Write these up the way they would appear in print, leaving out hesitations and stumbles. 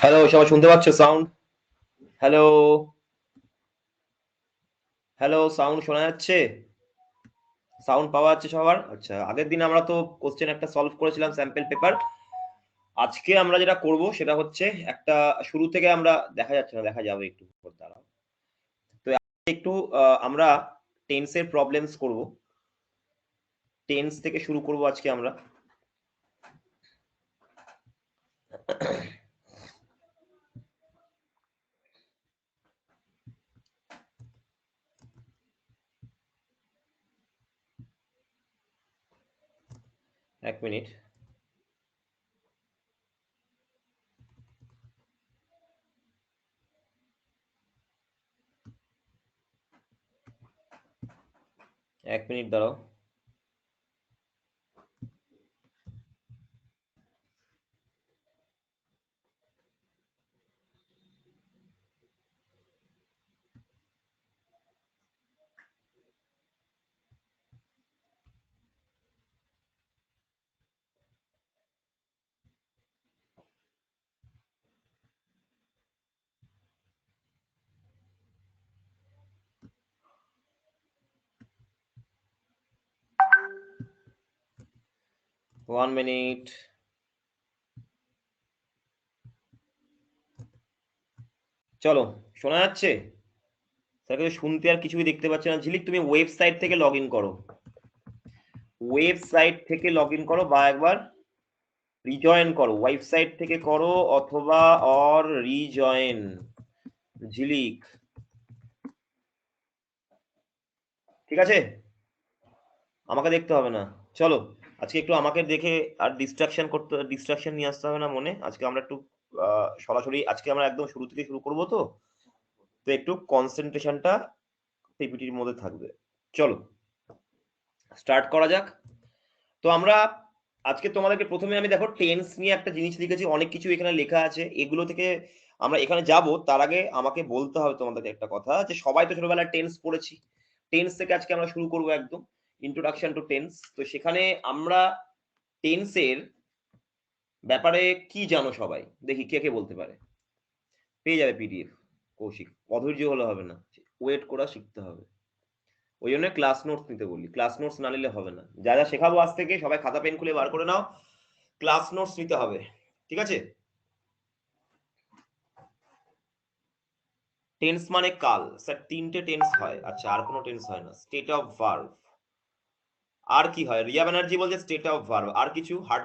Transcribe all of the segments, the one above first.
Hello, সবাই শুনতে পাচ্ছ সাউন্ড? হ্যালো, হ্যালো, সাউন্ড শোনা যাচ্ছে? সাউন্ড পাওয়া যাচ্ছে সবার? আচ্ছা, আগের দিন আমরা তো কোশ্চেন একটা সলভ করেছিলাম স্যাম্পল পেপার। আজকে আমরা যেটা করব সেটা হচ্ছে একটা শুরু থেকে আমরা দেখা যাচ্ছে না, দেখা যাবে একটু পর দাঁড়াও। তো একটু আমরা টেন্সের প্রবলেমস করব। টেন্স থেকে শুরু করব আজকে আমরা। এক মিনিট। এক মিনিট দাঁড়াও। One minute. চলো, শোনা যাচ্ছে? স্যারকে শুনতে আর কিছুই দেখতে পাচ্ছি না। ঝিলিক, তুমি ওয়েবসাইট থেকে লগ ইন করো। ওয়েবসাইট থেকে লগ ইন করো বা একবার রিজয়েন করো। ওয়েবসাইট থেকে করো অথবা অর রিজয়েন। ঝিলিক, ঠিক আছে? আমাকে দেখতে হবে না। চলো, আজকে একটু আমাকে দেখে আর ডিস্ট্রাকশন নিয়ে আসতে হবে না মনে। আজকে আমরা একটু সরাসরি আজকে আমরা একদম শুরু থেকে শুরু করবো তো একটু কনসেন্ট্রেশনটা পিপিটির মধ্যে থাকবে। চলো স্টার্ট করা যাক। তো আমরা আজকে তোমাদেরকে প্রথমে আমি দেখো টেন্স নিয়ে একটা জিনিস লিখেছি, অনেক কিছু এখানে লেখা আছে। এগুলো থেকে আমরা এখানে যাব, তার আগে আমাকে বলতে হবে তোমাদেরকে একটা কথা, যে সবাই তো ছোটবেলায় টেন্স পড়েছি। টেন্স থেকে আজকে আমরা শুরু করব একদম ইন্ট্রোডাকশন টু টেন্স। তো সেখানে আমরা টেন্সের ব্যাপারে কি জানো সবাই, দেখি কে কে বলতে পারে। পেয়ে যাবে পিডিএফ। কৌশিক, অধৈর্য হলে হবে না, ওয়েট করা শিখতে হবে। ওই জন্য ক্লাস নোটস নিতে বলি, ক্লাস নোটস না নিলে হবে না। যা যা শেখাবো আজ থেকে সবাই খাতা পেন খুলে বার করে নাও, ক্লাস নোটস নিতে হবে, ঠিক আছে? টেন্স মানে কাল, স্যার তিনটে টেন্স হয়। আচ্ছা, আর কোনো টেন্স হয় না? State of verb. আর কি হয়? রিয়া ব্যানার্জি বলছে স্টেট অফ ভার্ব। আর কিছু? হার্ড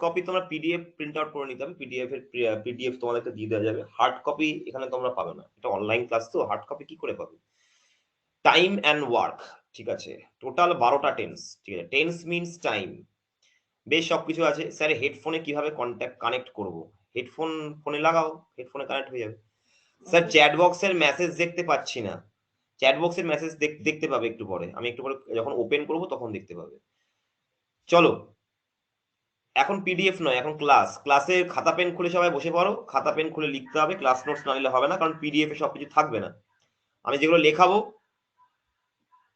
কপি তোমরা পিডিএফ প্রিন্ট আউট করে নিতে হবে। পিডিএফ তোমাদেরকে দিয়ে দেওয়া যাবে। হার্ড কপি এখানে তোমরা পাবে না, এটা অনলাইন ক্লাস তো, হার্ড কপি কি করে পাবে? টাইম অ্যান্ড ওয়ার্ক, ঠিক আছে। টোটাল 12টা টেন্স, ঠিক আছে। টেন্স মিনস টাইম, বেশ সবকিছু আছে। স্যার হেডফোনে কিভাবে কানেক্ট করব? হেডফোন ফোনে লাগাও, হেডফোনে কানেক্ট হয়ে যাবে। স্যার চ্যাট বক্সের মেসেজ দেখতে পাচ্ছি না। চ্যাট বক্সের মেসেজ দেখতে পাবে একটু পরে, আমি একটু পরে যখন ওপেন করব তখন দেখতে পাবে। চলো, এখন পিডিএফ নয়, এখন ক্লাসে খাতা পেন খুলে সবাই বসে পড়ো। খাতা পেন খুলে লিখতে হবে, ক্লাস নোটস না নিলে হবে না, কারণ পিডিএফ এ সবকিছু থাকবে না। আমি যেগুলো লেখাবো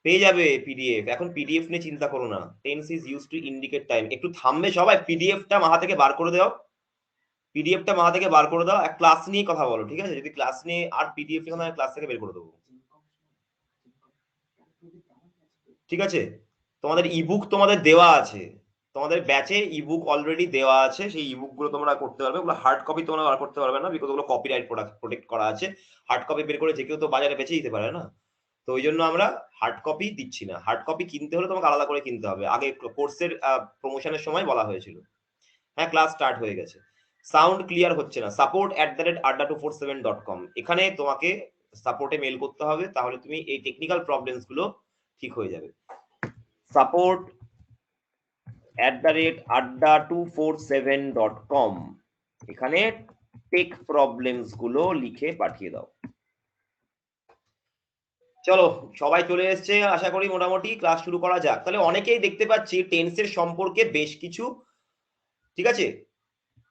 পেয়ে যাবে পিডিএফ। এখন পিডিএফ নিয়ে চিন্তা করো না। Tense is use to indicate time. একটু থামবে সবাই, পিডিএফটা মাথা থেকে বার করে দাও। পিডিএফটা মাথা থেকে বার করে দাও, এক ক্লাস নিয়ে কথা বলো, ঠিক আছে? যদি ক্লাস নিয়ে আর পিডিএফ আমি ক্লাস থেকে বের করে দেবো, ঠিক আছে? তোমাদের ইবুক তোমাদের দেওয়া আছে, তোমাদের ব্যাচে ইবুক অলরেডি দেওয়া আছে। সেই ইবুক গুলো তোমরা করতে পারবে। ওগুলো হার্ড কপি তোমরা বার করতে পারবে না, বিকজ ওগুলো কপিরাইট প্রোটেক্ট করা আছে। হার্ড কপি বের করে যে কেউ তো বাজারে বেচে দিতে পারে না, তো ওই জন্য আমরা হার্ড কপি দিচ্ছি না। হার্ড কপি কিনতে হলে তোমাকে আলাদা করে কিনতে হবে, আগে কোর্সের প্রমোশনের সময় বলা হয়েছিল। হ্যাঁ, ক্লাস স্টার্ট হয়ে গেছে। সাউন্ড ক্লিয়ার হচ্ছে না। support@adda247.com, এখানে তোমাকে সাপোর্টে মেল করতে হবে, তাহলে তুমি এই টেকনিক্যাল প্রবলেমস গুলো ঠিক হয়ে যাবে। support@adda247.com, এখানে টেক প্রবলেমস গুলো লিখে পাঠিয়ে দাও। চলো, সবাই চলে এসছে আশা করি। মোটামুটি ক্লাস শুরু করা যাক। তাহলে অনেকেই দেখতে পাচ্ছি টেন্সের সম্পর্কে বেশ কিছু, ঠিক আছে,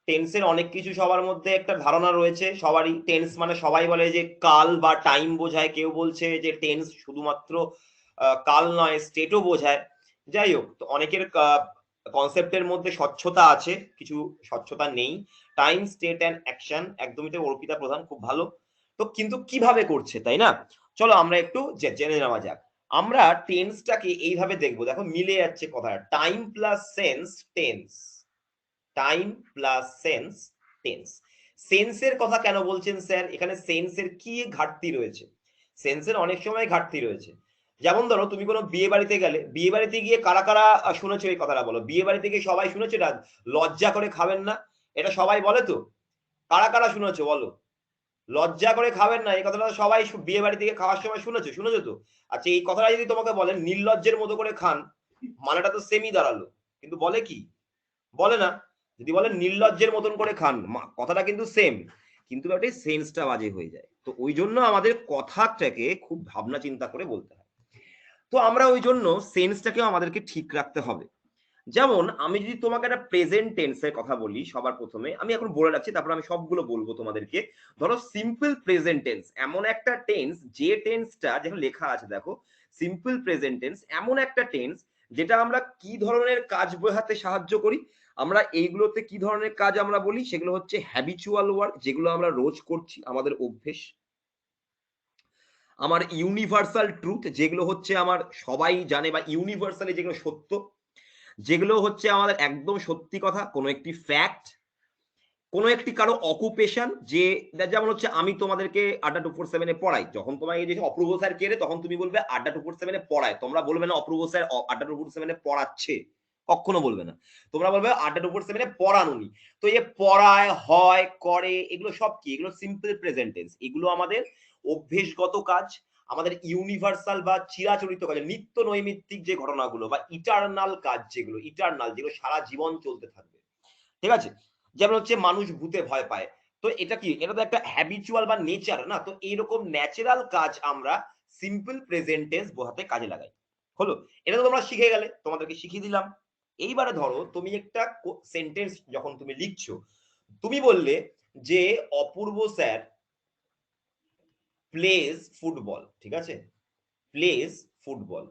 টেন্সের অনেক কিছু সবার মধ্যে একটা ধারণা রয়েছে সবারই। টেন্স মানে সবাই বলে যে কাল বা টাইম বোঝায়, কেউ বলছে যে টেন্স শুধুমাত্র কাল নয়, স্টেটও বোঝায়। যাই হোক, তো অনেকের কনসেপ্টের মধ্যে স্বচ্ছতা আছে, কিছু স্বচ্ছতা নেই। টাইম, স্টেট অ্যান্ড অ্যাকশন, একদমই তো অর্পিতা প্রধান, খুব ভালো। তো কিন্তু কিভাবে করছে, তাই না? চলো আমরা একটু জেনে নেওয়া যাক। আমরা টেন্সটাকে এইভাবে দেখবো, দেখো মিলে যাচ্ছে কথাটা, time plus sense tense, time plus sense tense. সেন্সের কথা কেন বলছেন স্যার? এখানে সেন্সের কি ঘাটতি রয়েছে? সেন্সের অনেক সময় ঘাটতি রয়েছে। যেমন ধরো তুমি কোনো বিয়ে বাড়িতে গেলে, বিয়ে বাড়িতে গিয়ে কারা কারা শুনেছো এই কথাটা বলো? বিয়ে বাড়িতে গিয়ে সবাই শুনেছো এটা, লজ্জা করে খাবেন না, এটা সবাই বলে তো? কারা কারা শুনেছো বলো? লজ্জা করে খাবেন না, এই কথাটা সবাই বিয়ে বাড়ি থেকে খাওয়ার সময় শুনেছো, শুনেছো তো? আচ্ছা এই কথাটা যদি তোমাকে বলেন নির্লজ্জের মতো করে খান, মানেটা তো সেমই দাঁড়ালো, কিন্তু বলে কি? বলে না। যদি বলেন নির্লজ্জের মতন করে খান, কথাটা কিন্তু সেম, কিন্তু একটা সেন্সটা বাজে হয়ে যায়। তো ওই জন্য আমাদের কথাটাকে খুব ভাবনা চিন্তা করে বলতে হয়। তো আমরা ওই জন্য সেন্সটাকেও আমাদেরকে ঠিক রাখতে হবে। যেমন আমি যদি তোমাকে একটা প্রেজেন্ট টেন্সের কথা বলি, সবার প্রথমে আমি এখন বলে রাখছি, তারপর আমি সবগুলো বলবো তোমাদেরকে। ধরো সিম্পল প্রেজেন্ট টেন্স এমন একটা টেন্স, যে টেন্সটা যেখানে লেখা আছে দেখো সিম্পল প্রেজেন্ট টেন্স এমন একটা টেন্স যেটা আমরা কি ধরনের কাজ বোঝাতে সাহায্য করি? আমরা এইগুলোতে কি ধরনের কাজ আমরা বলি? সেগুলো হচ্ছে হ্যাবিচুয়াল ওয়ার্ক, যেগুলো আমরা রোজ করছি, আমাদের অভ্যেস। আমার ইউনিভার্সাল ট্রুথ, যেগুলো হচ্ছে আমার সবাই জানে বা ইউনিভার্সালি যেগুলো সত্য, যেগুলো হচ্ছে আমাদের একদম সত্যি কথা, কোনো একটি ফ্যাক্ট, কোনো একটি কারো অকুপেশন, যে যেমন হচ্ছে আমি তোমাদেরকে আড্ডা 247 এ পড়াই, যখন তোমার এই যে অপূর্ব স্যার কে রে, তখন তুমি বলবে আড্ডা 247 এ পড়ায়, তোমরা বলবে না অপূর্ব স্যার আড্ডা 247 এ পড়াচ্ছে, কখনো বলবে না। তোমরা বলবে আড্ডা 247 এ পড়ান উনি। তো এই যে পড়ায়, হয়, করে, এগুলো সব কি? এগুলো সিম্পল প্রেজেন্ট টেন্স। এগুলো আমাদের অভ্যেসগত কাজ, আমাদের ইউনিভার্সাল বা চিরাচরিত কাজ, নিত্য নৈমিত্তিক যে ঘটনাগুলো বা ইটারনাল কাজ, যেগুলো ইটারনাল, যেগুলো সারা জীবন চলতে থাকবে, ঠিক আছে? যেমন হচ্ছে মানুষ ভূতে ভয় পায়, তো এটা কি? এটা তো একটা হ্যাবিচুয়াল বা নেচার না? তো এইরকম ন্যাচারাল কাজ আমরা সিম্পল প্রেজেন্ট টেন্স বোঝাতে কাজে লাগাই। হলো? এটা তো তোমরা শিখে গেলে, তোমাদেরকে শিখিয়ে দিলাম। এইবারে ধরো তুমি একটা সেন্টেন্স যখন তুমি লিখছো, তুমি বললে যে অপূর্ব স্যার প্লেজ ফুটবল, ঠিক আছে? Plays football.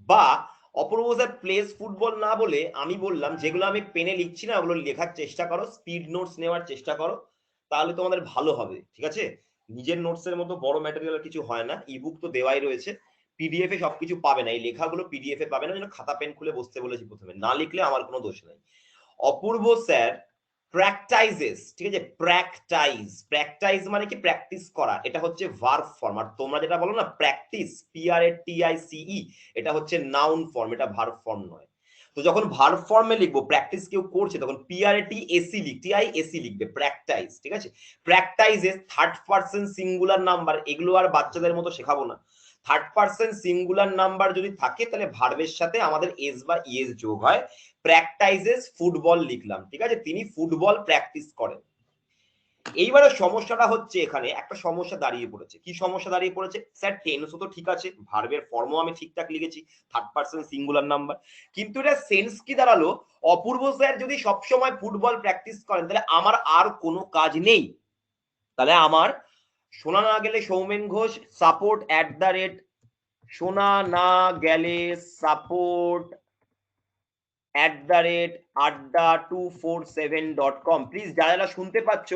বা অপূর্ব স্যার প্লেস ফুটবল না বলে আমি বললাম, যেগুলো আমি পেনে লিখছি না ওগুলো লেখার চেষ্টা করো, স্পিড নোটস নেওয়ার চেষ্টা করো, তাহলে তোমাদের ভালো হবে, ঠিক আছে? নিজের নোটসের মতো বড় ম্যাটেরিয়াল কিছু হয় না, ইবুক তো দেওয়াই রয়েছে, পিডিএফ এ সবকিছু পাবে না, এই লেখাগুলো পিডিএফ এ পাবে না, যেন খাতা পেন খুলে বসতে বলেছি প্রথমে, না লিখলে আমার কোনো দোষ নাই। অপূর্ব স্যার প্র্যাকটাইজেস, ঠিক আছে? প্র্যাকটাইজ, প্র্যাকটাইজ মানে কি? প্র্যাকটিস করা, এটা হচ্ছে ভার্ব ফর্ম। আর তোমরা যেটা বলো না প্র্যাকটিস, PRATICE, এটা হচ্ছে নাউন ফর্ম, এটা ভার্ব ফর্ম নয়। তো যখন ভার্ব ফর্মে লিখবো, প্র্যাকটিস কেউ করছে, তখন TIAC লিখবে, প্র্যাকটাইজ, ঠিক আছে? প্র্যাকটাইজেস থার্ড পারসন সিঙ্গুলার নাম্বার, এগুলো আর বাচ্চাদের মতো শেখাবো না। থার্ড পারসন সিঙ্গুলার নাম্বার যদি থাকে তাহলে ভার্বের সাথে আমাদের এস বা ইএস যোগ হয়। প্র্যাকটাইজেস ফুটবল লিখলাম, ঠিক আছে? তিনি ফুটবল প্র্যাকটিস করেন। এইবারে সমস্যাটা হচ্ছে, এখানে একটা সমস্যা দাঁড়িয়ে পড়েছে। কি সমস্যা দাঁড়িয়ে পড়েছে? স্যার টেন্সও তো ঠিক আছে, ভার্বের ফর্মও আমি ঠিকঠাক লিখেছি, থার্ড পারসন সিঙ্গুলার নাম্বার, কিন্তু এটা সেন্স কি দাঁড়ালো? অপূর্ব স্যার যদি সবসময় ফুটবল প্র্যাকটিস করেন, তাহলে আমার আর কোনো কাজ নেই। তাহলে আমার শোনা না গেলে সৌমেন ঘোষ সাপোর্ট শোনা না গেলে সাপোর্ট @adda247.com, প্লিজ যারা যারা শুনতে পাচ্ছ,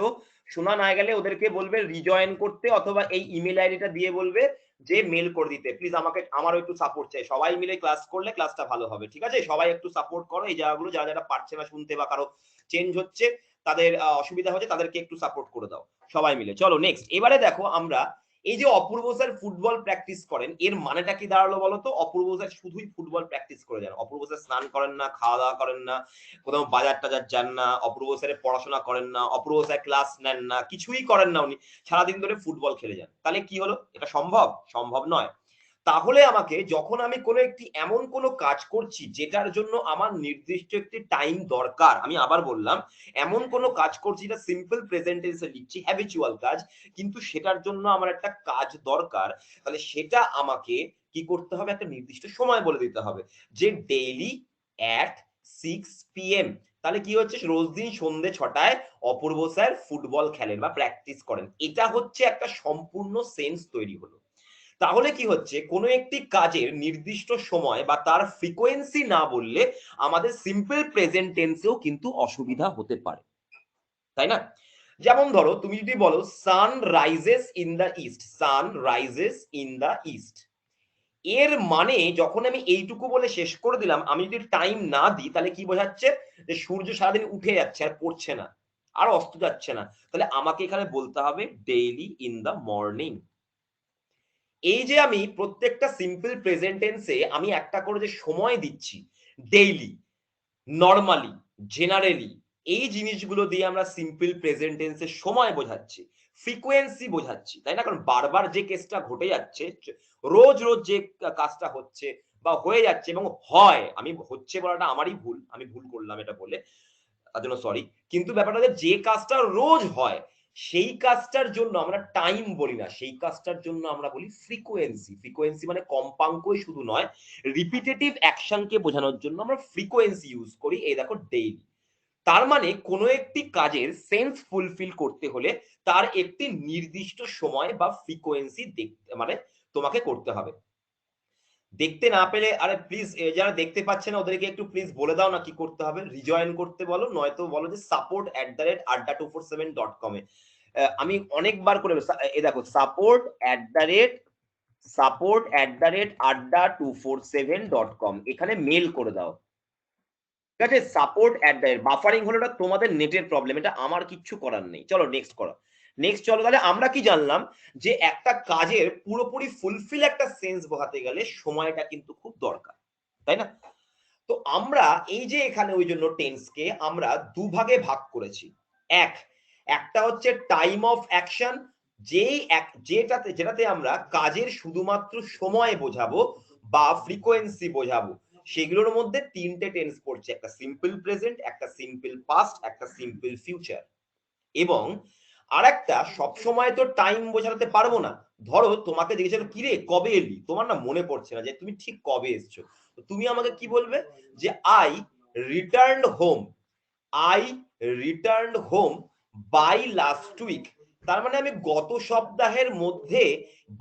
শোনা না গেলে ওদেরকে বলবে রিজয়েন করতে, অথবা এই ইমেল আইডিটা দিয়ে বলবে যে মেল করে দিতে। প্লিজ আমাকে, আমারও একটু সাপোর্ট চাই, সবাই মিলে ক্লাস করলে ক্লাসটা ভালো হবে, ঠিক আছে? সবাই একটু সাপোর্ট করো, এই জায়গাগুলো যারা যারা পারছে না শুনতে বা কারো চেঞ্জ হচ্ছে, তাদের অসুবিধা হচ্ছে, তাদেরকে একটু সাপোর্ট করে দাও সবাই মিলে। চলো নেক্সট, এবারে দেখো আমরা এই যে অপূর্ব স্যার ফুটবল প্র্যাকটিস করেন, এর মানেটা কি দাঁড়ালো বলো তো? অপূর্ব স্যার শুধুই ফুটবল প্র্যাকটিস করে যান, অপূর্ব স্যার স্নান করেন না, খাওয়া দাওয়া করেন না, কোথাও বাজার টাজার যান না, অপূর্ব স্যারের পড়াশোনা করেন না, অপূর্ব স্যার ক্লাস নেন না, কিছুই করেন না, উনি সারাদিন ধরে ফুটবল খেলে যান। তাহলে কি হলো? এটা সম্ভব? সম্ভব নয়। তাহলে আমাকে, যখন আমি কোনো একটি এমন কোনো কাজ করছি যেটার জন্য আমার নির্দিষ্ট একটি টাইম দরকার, আমি আবার বললাম, এমন কোনো কাজ করছি যেটা সিম্পল প্রেজেন্ট টেন্সে লিখছি, হ্যাবিচুয়াল কাজ, কিন্তু সেটার জন্য আমার একটা কাজ দরকার, তাহলে সেটা আমাকে কি করতে হবে? একটা নির্দিষ্ট সময় বলে দিতে হবে, যে ডেইলি at 6 PM। তাহলে কি হচ্ছে? রোজ দিন সন্ধ্যে 6টায় অপূর্ব স্যার ফুটবল খেলেন বা প্র্যাকটিস করেন, এটা হচ্ছে একটা সম্পূর্ণ সেন্স তৈরি হলো। তাহলে কি হচ্ছে? কোনো একটি কাজের নির্দিষ্ট সময় বা তার ফ্রিকোয়েন্সি না বললে আমাদের সিম্পল প্রেজেন্ট টেন্সেও কিন্তু অসুবিধা হতে পারে। তাই না? যেমন ধরো তুমি যদি বলো sun rises in the east, sun rises in the east, এর মানে যখন আমি এইটুকু বলে শেষ করে দিলাম, আমি যদি টাইম না দিই তাহলে কি বোঝাচ্ছে যে সূর্য সারাদিন উঠে যাচ্ছে আর পড়ছে না, আর অস্ত যাচ্ছে না। তাহলে আমাকে এখানে বলতে হবে ডেইলি ইন দ্য মর্নিং। এই যে আমি প্রত্যেকটা সিম্পল প্রেজেন্ট টেন্সে আমি একটা করে যে সময় দিচ্ছি, ডেইলি, নরমালি, জেনারেলি, এই জিনিসগুলো দিয়ে আমরা সিম্পল প্রেজেন্ট টেন্সে সময় বোঝাচ্ছি, ফ্রিকোয়েন্সি বোঝাচ্ছি, তাই না? কারণ বারবার যে কেসটা ঘটে যাচ্ছে, রোজ রোজ যে কাজটা হচ্ছে বা হয়ে যাচ্ছে এবং হয়, আমি হচ্ছে বলাটা আমারই ভুল, আমি ভুল করলাম এটা বলে, তার জন্য সরি। কিন্তু ব্যাপারটা হচ্ছে যে কাজটা রোজ হয় সেই কাজটার জন্য আমরা টাইম বলি না, সেই কাজটার জন্য আমরা বলি ফ্রিকোয়েন্সি। ফ্রিকোয়েন্সি মানে কম্পাঙ্কই শুধু নয়, রিপিটেটিভ অ্যাকশনকে বোঝানোর জন্য আমরা ফ্রিকোয়েন্সি ইউজ করি। এই দেখো ডেইলি, তার মানে কোনো একটি কাজের সেন্স ফুলফিল করতে হলে তার একটি নির্দিষ্ট সময় বা ফ্রিকোয়েন্সি দেখতে মানে তোমাকে করতে হবে। দেখতে না পেলে আরে প্লিজ যারা দেখতে পাচ্ছে না ওদেরকে একটু প্লিজ বলে দাও না কি করতে হবে, রিজয়েন করতে বলো, নয়তো বলো যে support@adda247.com এ। আমি অনেকবার করে এ দেখো support@adda247.com এখানে মেল করে দাও। ঠিক আছে, বাফারিং হলো এটা তোমাদের নেটের প্রবলেম, এটা আমার কিচ্ছু করার নেই। চলো নেক্সট করো, নেক্সট চলো। তাহলে আমরা কি জানলাম যে একটা কাজের পুরোপুরি ফুলফিল একটা সেন্স বোঝাতে গেলে সময়টা কিন্তু খুব দরকার, তাই না? তো আমরা এই যে এখানে ওই জন্য টেন্সকে আমরা দুভাগে ভাগ করেছি। একটা হচ্ছে টাইম অফ অ্যাকশন, যেটাতে আমরা কাজের শুধুমাত্র সময় বোঝাবো বা ফ্রিকোয়েন্সি বোঝাবো। সেগুলোর মধ্যে তিনটে টেন্স পড়ছে, একটা সিম্পল প্রেজেন্ট, একটা সিম্পল পাস্ট, একটা সিম্পল ফিউচার। এবং আরেকটা সবসময় তো টাইম বোঝাতে পারবো না। ধরো তোমাকে জিজ্ঞেস করলো কিরে কবে এলি, তোমার না মনে পড়ছে না যে তুমি ঠিক কবে এসছো, তো তুমি আমাকে কি বলবে যে I returned home, I returned home by last week. তার মানে আমি গত সপ্তাহের মধ্যে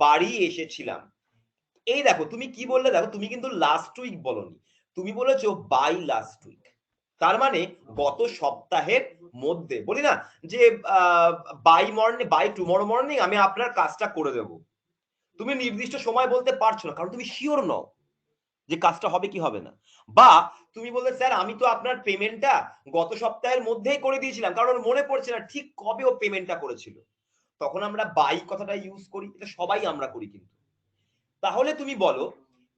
বাড়ি এসেছিলাম। এই দেখো তুমি কি বললে, দেখো তুমি কিন্তু লাস্ট উইক বলনি, তুমি বলেছো বাই লাস্ট উইক। তার মানে গত সপ্তাহের মধ্যে, বলি না যে বাই টুমরো মর্নিং আমি আপনার কাজটা করে দেব, তুমি নির্দিষ্ট সময় বলতে পারছো না কারণ তুমি শিওর নও যে কাজটা হবে কি হবে না। বা তুমি বললে স্যার আমি তো আপনার পেমেন্টটা গত সপ্তাহের মধ্যেই করে দিয়েছিলাম, কারণ ওর মনে পড়ছে না ঠিক কবে ও পেমেন্টটা করেছিল। তখন আমরা বাই কথাটা ইউজ করি, এটা সবাই আমরা করি কিন্তু। তাহলে তুমি বলো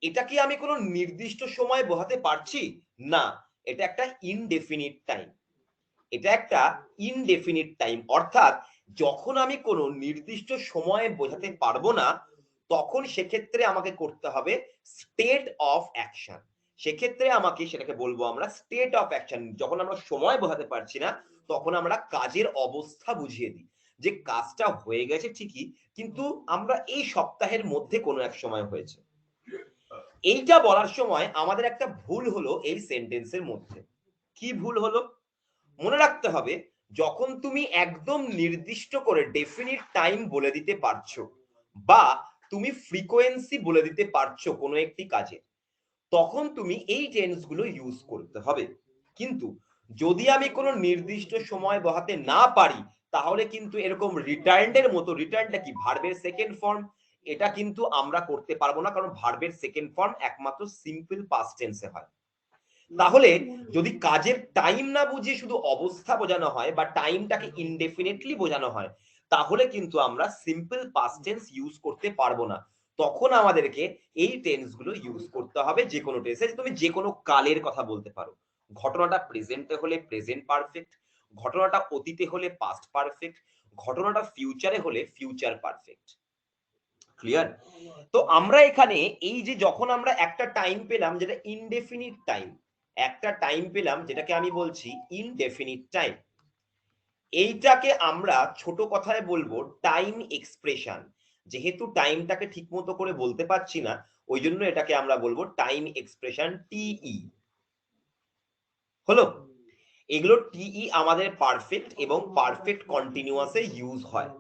এটা কি আমি কোনো নির্দিষ্ট সময় বোঝাতে পারছি? না, এটা একটা ইনডেফিনিট টাইম, এটা একটা ইনডেফিনিট টাইম। অর্থাৎ যখন আমি কোনো নির্দিষ্ট সময়ে বোঝাতে পারবো না তখন সেক্ষেত্রে আমাকে করতে হবে স্টেট অফ অ্যাকশন। সেক্ষেত্রে আমাকে সেটাকে বলবো আমরা স্টেট অফ অ্যাকশন। যখন আমরা সময় বোঝাতে পারছি না তখন আমরা কাজের অবস্থা বুঝিয়ে দিই যে কাজটা হয়ে গেছে ঠিকই, কিন্তু আমরা এই সপ্তাহের মধ্যে কোনো এক সময় হয়েছে। এইটা বলার সময় আমাদের একটা ভুল হলো এই সেন্টেন্সের মধ্যে। কি ভুল হলো? মনে রাখতে হবে যখন তুমি একদম নির্দিষ্ট করে ডেফিনিট টাইম বলে দিতে পারছো বা তুমি ফ্রিকোয়েন্সি বলে দিতে পারছো কোনো একটি কাজে, তখন তুমি এই টেন্স গুলো ইউজ করতে হবে। কিন্তু যদি আমি কোনো নির্দিষ্ট সময় বহাতে না পারি তাহলে কিন্তু এরকম রিটার্নড মতো, রিটার্নটা কি ভার্বের সেকেন্ড ফর্ম, এটা কিন্তু আমরা করতে পারবো না কারণ ভার্বের সেকেন্ড ফর্ম একমাত্র সিম্পল পাস্ট টেন্সে হয়। তাহলে যদি কাজের টাইম না বুঝিয়ে শুধু অবস্থা বোঝানো হয় বা টাইমটাকে ইনডেফিনেটলি বোঝানো হয় তাহলে কিন্তু আমরা সিম্পল পাস্ট টেন্স ইউজ করতে পারবো না। তখন আমাদেরকে এই টেন্স গুলো ইউজ করতে হবে যে কোনো টেন্সে। তুমি যে কোনো কালের কথা বলতে পারো, ঘটনাটা প্রেজেন্টে হলে প্রেজেন্ট পারফেক্ট, ঘটনাটা অতীতে হলে পাস্ট পারফেক্ট, ঘটনাটা ফিউচারে হলে ফিউচার পারফেক্ট। ক্লিয়ার? তো আমরা এখানে এই যে যখন আমরা একটা টাইম পেলাম যেটা ইনডেফিনিট টাইম, একটা টাইম পেলাম যেটাকে আমি বলছি ইনডেফিনিট টাইম, এইটাকে আমরা ছোট কথায় বলবো টাইম এক্সপ্রেশন। যেহেতু টাইমটাকে ঠিক মতো করে বলতে পারছি না ওই জন্য এটাকে আমরা বলবো টাইম এক্সপ্রেশন, টিই। হলো? এগুলো টিই আমাদের পারফেক্ট এবং পারফেক্ট কন্টিনিউয়াসে ইউজ হয়।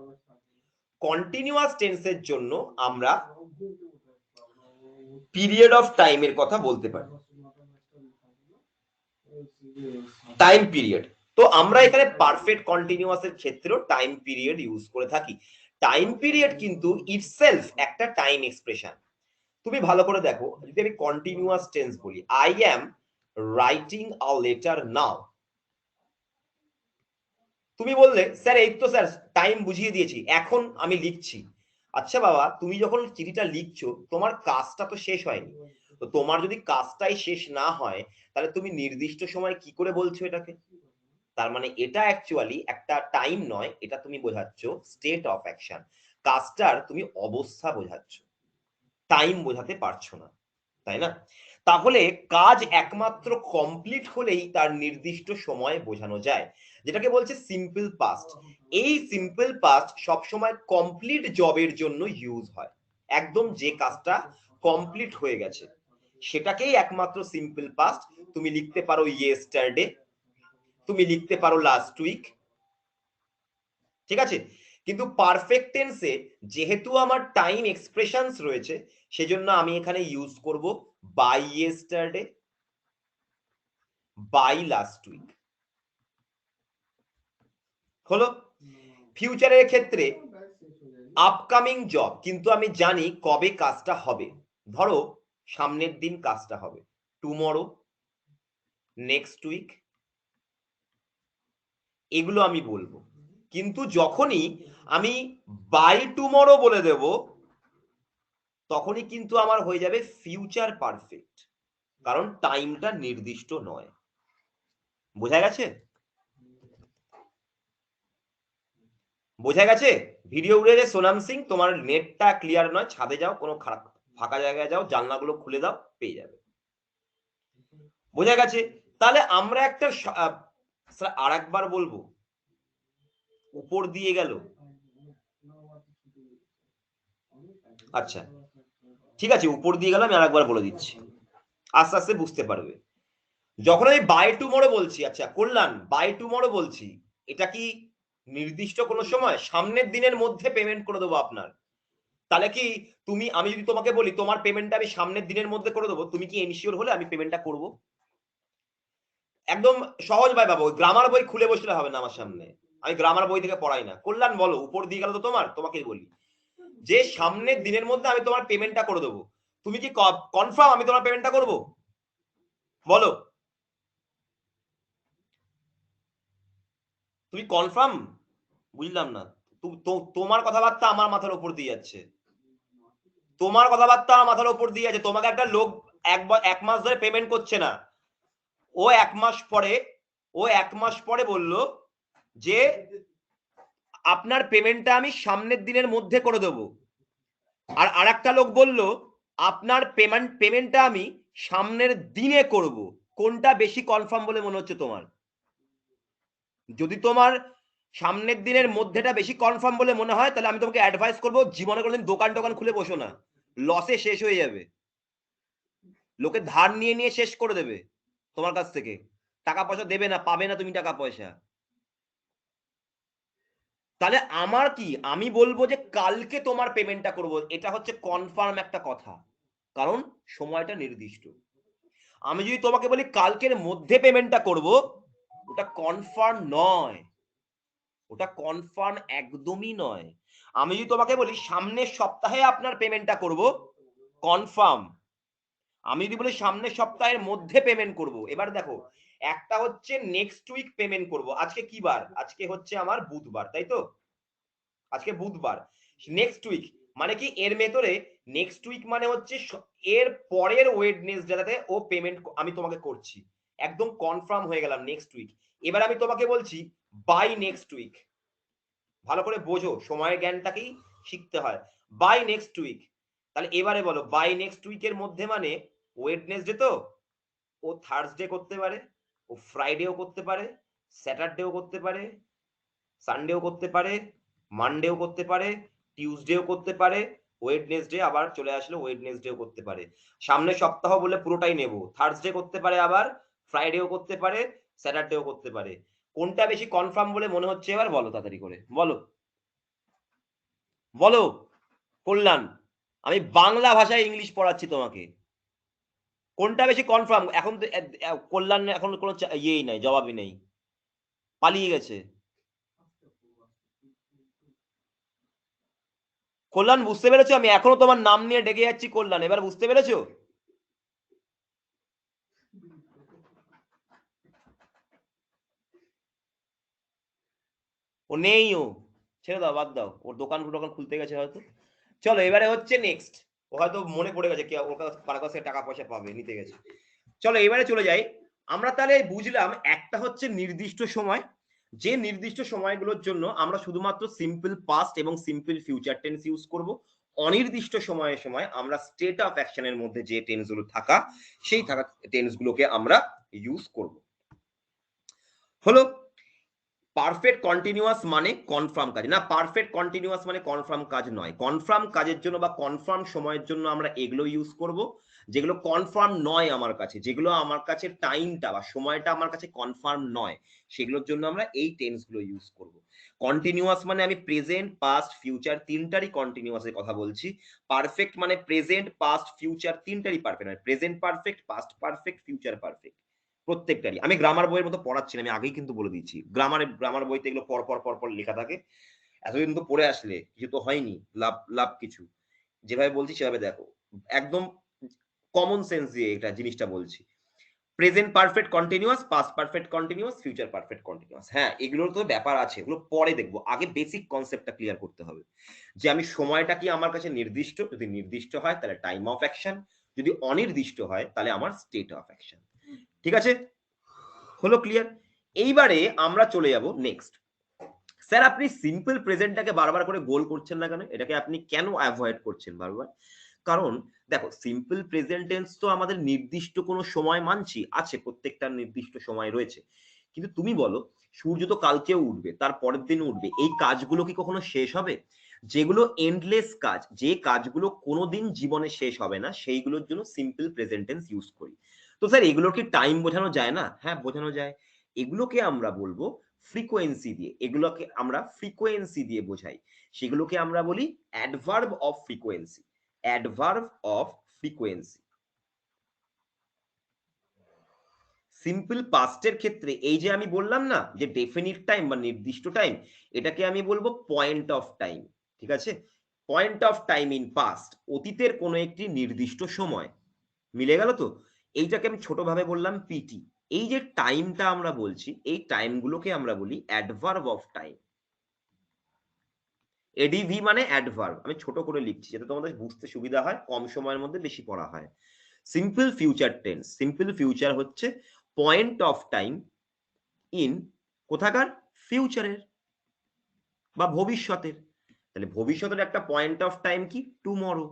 কন্টিনিউয়াস টেন্সের জন্য আমরা পিরিয়ড অফ টাইমের কথা বলতে পারি, টাইম পিরিয়ড। তো আমরা এখানে পারফেক্ট কন্টিনিউয়াস এর ক্ষেত্রেও টাইম পিরিয়ড ইউজ করে থাকি। টাইম পিরিয়ড কিন্তু ইটসেলফ একটা টাইম এক্সপ্রেশন। তুমি ভালো করে দেখো, যদি আমি কন্টিনিউয়াস টেন্স বলি, I am writing a letter now, তুমি বললে স্যার এই তো স্যার টাইম বুঝিয়ে দিয়েছি, এখন আমি লিখছি। আচ্ছা বাবা, তুমি যখন চিঠিটা লিখছো তোমার কাজটা তো শেষ হয়নি, তো তোমার যদি কাজটাই শেষ না হয় তাহলে তুমি নির্দিষ্ট সময় কি করে বলছো এটাকে? তার মানে এটা অ্যাকচুয়ালি একটা টাইম নয়, এটা তুমি বোঝাচ্ছ স্টেট অফ অ্যাকশন। কাজটার তুমি অবস্থা বোঝাচ্ছ, টাইম বোঝাতে পারছো না, তাই না? তাহলে কাজ একমাত্র কমপ্লিট হলেই তার নির্দিষ্ট সময় বোঝানো যায়, যেটাকে বলছে সিম্পল পাস্ট। এই সিম্পল পাস্ট সবসময় কমপ্লিট জবের জন্য ইউজ হয়। একদম যে কাজটা কমপ্লিট হয়ে গেছে সেটাকেই একমাত্র সিম্পল পাস্ট। তুমি লিখতে পারো ইয়েস্টারডে, তুমি লিখতে পারো লাস্ট উইক, ঠিক আছে? কিন্তু পারফেক্ট টেন্সে যেহেতু আমার টাইম এক্সপ্রেশনস রয়েছে, সেজন্য আমি এখানে ইউজ করব by yesterday, by last week. হলো। ফিউচারের ক্ষেত্রে আপকামিং জব, কিন্তু আমি জানি কবে কাজটা হবে। ধরো সামনের দিন কাজটা হবে, টুমরো, নেক্সট উইক, এগুলো আমি বলবো। কিন্তু যখনই আমি বাই টুমরো বলে দেব তখনই কিন্তু আমার হয়ে যাবে ফিউচার পারফেক্ট, কারণ টাইমটা নির্দিষ্ট নয়। বোঝা গেছে? বোঝা গেছে? ভিডিও উড়ে যে সোনাম সিং, তোমার নেটটা ক্লিয়ার নয়, ছাদে যাও, কোনো খারাপ ফাঁকা জায়গায় যাও, জানলাগুলো খুলে দাও, পেয়ে যাবে। বোঝা গেছে? তাহলে আমরা একটা আর একবার বলবো, উপর দিয়ে গেল। আচ্ছা ঠিক আছে, উপর দিয়ে গেল, আমি আরেকবার বলে দিচ্ছি, আস্তে আস্তে বুঝতে পারবে। যখন আমি বাই টুমরো বলছি, আচ্ছা কল্যাণ বাই টুমরো বলছি, এটা কি নির্দিষ্ট কোনো সময়? সামনের দিনের মধ্যে পেমেন্ট করে দেবো আপনার। তাহলে কি তুমি, আমি যদি তোমাকে বলি তোমার পেমেন্টটা আমি সামনের দিনের মধ্যে করে দেবো, তুমি কি এনশিওর হলে আমি পেমেন্টটা করব? একদম সহজ ভাই বাবু, গ্রামার বই খুলে বসলে হবে না আমার সামনে, আমি গ্রামার বই থেকে পড়াই না। কল্যাণ বলো, উপর দিয়ে গেল তো তোমার, তোমাকে বলি যে সামনের দিনের মধ্যে আমি তোমার পেমেন্টটা করে দেবো, তুমি কি কনফার্ম আমি তোমার পেমেন্টটা করব? বলো, তুমি কনফার্ম? বুঝলাম না, তোমার কথাবার্তা আমার মাথার উপর দিয়ে যাচ্ছে, তোমার কথাবার্তা আমার মাথার উপর দিয়ে যাচ্ছে। তোমাকে একটা লোক এক মাস ধরে পেমেন্ট করছে না, ও এক মাস পরে বলল যে আপনার পেমেন্টটা আমি সামনের দিনের মধ্যে করে দেবো, আর আরেকটা লোক বলল আপনার পেমেন্টটা আমি সামনের দিনে করব। কোনটা বেশি কনফার্ম বলে মনে হচ্ছে তোমার? যদি তোমার সামনের দিনের মধ্যেটা বেশি কনফার্ম বলে মনে হয়, তাহলে আমি তোমাকে অ্যাডভাইস করবো জীবনে কোনোদিন দোকান খুলে বসো না, লসে শেষ হয়ে যাবে, লোকে ধার নিয়ে নিয়ে শেষ করে দেবে তোমার কাছ থেকে, টাকা পয়সা দেবে না, পাবে না তুমি টাকা পয়সা। তাহলে আমার কি, আমি বলবো যে কালকে তোমার পেমেন্টটা করব, এটা হচ্ছে কনফার্ম একটা কথা, কারণ সময়টা নির্দিষ্ট। আমি যদি তোমাকে বলি কালকের মধ্যে পেমেন্টটা করব, ওটা কনফার্ম নয়, ওটা কনফার্ম একদমই নয়। আমি যদি তোমাকে বলি সামনের সপ্তাহে আপনার পেমেন্টটা করব, কনফার্ম। আমি যদি বলি সামনের সপ্তাহের মধ্যে পেমেন্ট করব, এবার দেখো, একটা হচ্ছে নেক্সট উইক পেমেন্ট করব। আজকে কি বার? আজকে হচ্ছে আমার বুধবার, তাই তো? আজকে বুধবার, নেক্সট উইক মানে কি এর ভেতরে, নেক্সট উইক মানে হচ্ছে এর পরের ওয়েডনেসডেতে ও পেমেন্ট আমি তোমাকে করছি, একদম কনফার্ম হয়ে গেলাম নেক্সট উইক। এবার আমি তোমাকে বলছি বাই নেক্সট উইক, ভালো করে বোঝো, সময়ের জ্ঞানটাকেই শিখতে হয়। বাই নেক্সট উইক, তাহলে এবারে বলো বাই নেক্সট উইকের মধ্যে মানে ওয়েডনেসডে, তো ও থার্সডে করতে পারে, ও ফ্রাইডেও করতে পারে, স্যাটারডেও করতে পারে, সানডেও করতে পারে, মানডেও করতে পারে, টিউসডেও করতে পারে, ওয়েডনেসডে আবার চলে আসলে ওয়েডনেসডেও করতে পারে। সামনের সপ্তাহ বলে পুরোটাই নেব, থার্সডে করতে পারে, আবার ফ্রাইডেও করতে পারে, স্যাটারডেও করতে পারে। কোনটা বেশি কনফার্ম বলে মনে হচ্ছে এবার বলো, তাড়াতাড়ি করে বলো, বলো কল্যাণ, আমি বাংলা ভাষায় ইংলিশ পড়াচ্ছি তোমাকে, কোনটা বেশি কনফার্ম? এখন কল্যাণ এখন কোনো ইয়েই নাই, জবাবই নেই। পালিয়ে গেছে। কল্যাণ বুঝতে পেরেছো? আমি এখনো তোমার নাম নিয়ে ডেকে যাচ্ছি কল্যাণ, এবার বুঝতে পেরেছো? ও নেই, ও ছেড়ে দাও, বাদ দাও, ওর দোকান খুলতে গেছে হয়তো। চলো এবারে হচ্ছে নেক্সট, ও হয়তো মনে পড়ে গেছে ওর কাছে টাকা পয়সা পাবে, নিতে গেছে। চলো এবারে চলে যাই। আমরা তাহলে বুঝলাম একটা হচ্ছে নির্দিষ্ট সময়, যে নির্দিষ্ট সময়গুলোর জন্য আমরা শুধুমাত্র সিম্পল পাস্ট এবং সিম্পল ফিউচার টেন্স ইউজ করব। অনির্দিষ্ট সময়ে সময় আমরা স্টেট অফ অ্যাকশনের মধ্যে যে টেন্সগুলো থাকা, সেই থাকা টেন্সগুলোকে আমরা ইউজ করব। হলো। পারফেক্ট কন্টিনিউয়াস মানে কনফার্ম কাজ না, পারফেক্ট কন্টিনিউয়াস মানে কনফার্ম কাজ নয়। কনফার্ম কাজের জন্য বা কনফার্ম সময়ের জন্য আমরা এগুলো ইউজ করব। যেগুলো কনফার্ম নয় আমার কাছে, যেগুলো আমার কাছে টাইমটা বা সময়টা আমার কাছে কনফার্ম নয়, সেগুলোর জন্য আমরা এই টেন্সগুলো ইউজ করব। কন্টিনিউয়াস মানে আমি প্রেজেন্ট পাস্ট ফিউচার তিনটারই কন্টিনিউয়াসের কথা বলছি। পারফেক্ট মানে প্রেজেন্ট পাস্ট ফিউচার তিনটারই পারফেক্ট, মানে present perfect, past perfect, future perfect, প্রত্যেকটারই। আমি গ্রামার বইয়ের মতো পড়াচ্ছি না, আমি আগেই কিন্তু বলে দিচ্ছি, গ্রামার বইতে এগুলো পর পর পর পর লেখা থাকে। এতদিন তো পড়ে আসলে কিছু তো হয়নি, লাভ লাভ কিছু। যেভাবে বলছি সেভাবে দেখো, একদম কমন সেন্স দিয়ে এটা জিনিসটা বলছি। Present perfect continuous, past perfect continuous, future perfect continuous. হ্যাঁ, এগুলোর তো ব্যাপার আছে, এগুলো পরে দেখবো, আগে বেসিক কনসেপ্টটা ক্লিয়ার করতে হবে। যে আমি সময়টা কি আমার কাছে নির্দিষ্ট, যদি নির্দিষ্ট হয় তাহলে টাইম অফ অ্যাকশন, যদি অনির্দিষ্ট হয় তাহলে আমার স্টেট অফ অ্যাকশন। ঠিক আছে, হলো ক্লিয়ার? এইবারে আমরা চলে যাব নেক্সট। স্যার আপনি সিম্পল প্রেজেন্টটাকে বারবার করে গোল করছেন না কেন? এটাকে আপনি কেন অ্যাভয়েড করছেন বারবার? কারণ দেখো, সিম্পল প্রেজেন্ট টেন্স তো আমাদের নির্দিষ্ট কোনো সময় মানছি, আছে, প্রত্যেকটার নির্দিষ্ট সময় রয়েছে। কিন্তু তুমি বলো, সূর্য তো কালকেও উঠবে, তার পরের দিন উঠবে, এই কাজগুলো কি কখনো শেষ হবে? যেগুলো এন্ডলেস কাজ, যে কাজগুলো কোনোদিন জীবনে শেষ হবে না, সেইগুলোর জন্য সিম্পল প্রেজেন্ট টেন্স ইউজ করি। তো স্যার এগুলোর কি টাইম বোঝানো যায় না? হ্যাঁ, বোঝানো যায়। এগুলোকে আমরা বলবো ফ্রিকোয়েন্সি দিয়ে, এগুলোকে আমরা ফ্রিকোয়েন্সি দিয়ে বোঝাই। সেগুলোকে আমরা বলি adverb of frequency, adverb of frequency. Simple পাস্টের ক্ষেত্রে এই যে আমি বললাম না যে ডেফিনিট টাইম বা নির্দিষ্ট টাইম, এটাকে আমি বলবো পয়েন্ট অফ টাইম। ঠিক আছে, point of time in past, অতীতের কোনো একটি নির্দিষ্ট সময়। মিলে গেল তো? এইটাকে আমি ছোটভাবে বললাম পিটি। এই যে টাইমটা আমরা বলছি, এই টাইমগুলোকে আমরা বলি অ্যাডভার্ব অফ টাইম। এডিভি মানে অ্যাডভার্ব, আমি ছোট করে লিখছি যাতে তোমাদের বুঝতে সুবিধা হয়, কম সময়ের মধ্যে বেশি পড়া হয়। Simple future tense, simple future হচ্ছে পয়েন্ট অফ টাইম ইন কোথাকার, ফিউচারের বা ভবিষ্যতের। তাহলে ভবিষ্যতের একটা পয়েন্ট অফ টাইম কি, tomorrow,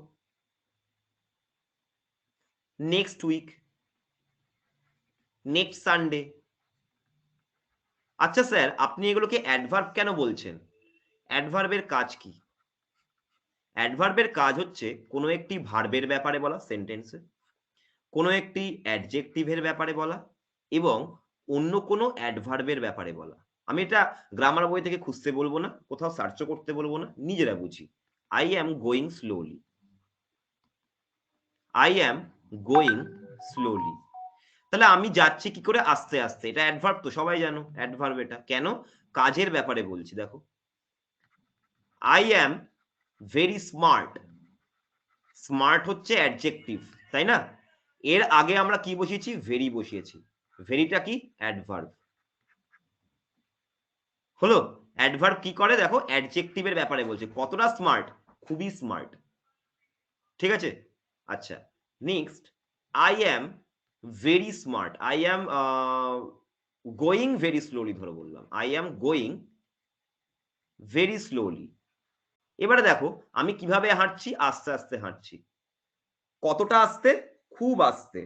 next week, next Sunday. আচ্ছা স্যার আপনি এগুলোকে অ্যাডভার্ব কেন বলছেন? অ্যাডভার্বের কাজ কি? অ্যাডভার্বের কাজ হচ্ছে কোনো একটি ভার্বের ব্যাপারে বলা সেন্টেন্সে, কোনো একটি অ্যাডজেক্টিভের ব্যাপারে বলা, এবং অন্য কোনো অ্যাডভার্বের ব্যাপারে বলা। আমি এটা গ্রামার বই থেকে খুঁজতে বলবো না, কোথাও সার্চও করতে বলবো না, নিজেরা বুঝি। I am going slowly, I am going slowly. তাহলে আমি যাচ্ছি কি করে, আস্তে আস্তে, এটা অ্যাডভার্ব তো, সবাই জানো অ্যাডভার্ব। এটা কেন? কাজের ব্যাপারে বলছি। দেখো, I am very smart, smart হচ্ছে অ্যাডজেক্টিভ, তাই না? এর আগে আমরা কি বসিয়েছি, ভেরি বসিয়েছি। ভেরিটা কি, অ্যাডভার্ব। হলো? অ্যাডভার্ব কি করে দেখো, অ্যাডজেক্টিভের ব্যাপারে বলছে, কতটা স্মার্ট, খুবই স্মার্ট। ঠিক আছে, আচ্ছা next, I am very smart, I am going very slowly, ধরো বললাম I am going very slowly. এবারে দেখো আমি কিভাবে হাঁটছি, আস্তে আস্তে হাঁটছি। কতটা আস্তে, খুব আস্তে।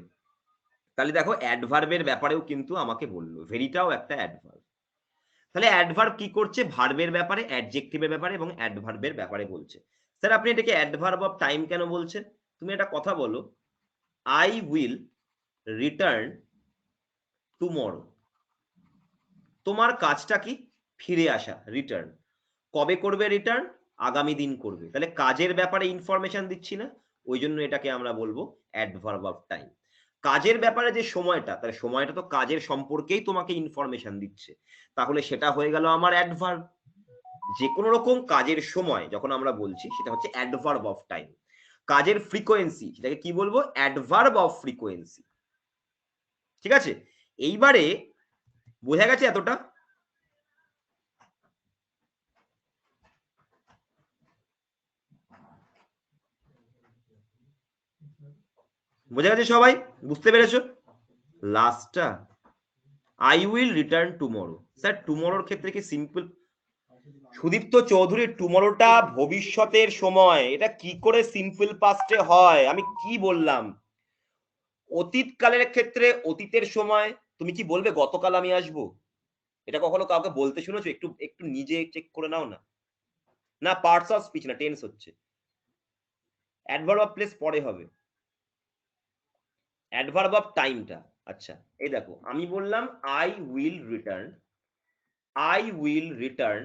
তাহলে দেখো অ্যাডভার্বের ব্যাপারেও কিন্তু আমাকে বললো, ভেরিটাও একটা অ্যাডভার্ব। তাহলে অ্যাডভার্ব কি করছে, ভার্বের ব্যাপারে, অ্যাডজেক্টিভের ব্যাপারে এবং অ্যাডভার্বের ব্যাপারে বলছে। স্যার আপনি এটাকে অ্যাডভার্ব অফ টাইম কেন বলছেন? তুমি একটা কথা বলো, আই উইল রিটার্ন টুমরো। তোমার কাজটা কি, ফিরে আসা, রিটার্ন। কবে করবে রিটার্ন, আগামী দিন করবে। তাহলে কাজের ব্যাপারে ইনফরমেশন দিচ্ছি না, ওই জন্য এটাকে আমরা বলবো অ্যাডভার্ব অফ টাইম। কাজের ব্যাপারে যে সময়টা, তাহলে সময়টা তো কাজের সম্পর্কেই তোমাকে ইনফরমেশন দিচ্ছে, তাহলে সেটা হয়ে গেল আমার অ্যাডভার্ব। যে কোনো রকম কাজের সময় যখন আমরা বলছি সেটা হচ্ছে অ্যাডভার্ব অফ টাইম। কাজের ফ্রিকোয়েন্সি সেটাকে কি বলবো? Adverb of frequency. ঠিক আছে, এইবারে বোঝা গেছে এতটা? বোঝা গেছে সবাই? বুঝতে পেরেছো? লাস্টটা I will return tomorrow. Sir টুমরোর ক্ষেত্রে কি সিম্পল? সুদীপ্ত চৌধুরী টুমরোটা ভবিষ্যতের সময়, এটা কি করে সিম্পল পাস্টে হয়? আমি কি বললাম? অতীতকালের ক্ষেত্রে অতীতের সময় তুমি কি বলবে গতকাল আমি আসবো? এটা কখনো কাউকে বলতে শুনেছো? একটু একটু নিজে চেক করে নাও না। না পার্টস অফ স্পিচ না, টেন্স হচ্ছে। অ্যাডভার্ব অফ প্লেস পরে হবে। অ্যাডভার্ব অফ টাইমটা। আচ্ছা এই দেখো আমি বললাম আই উইল রিটার্ন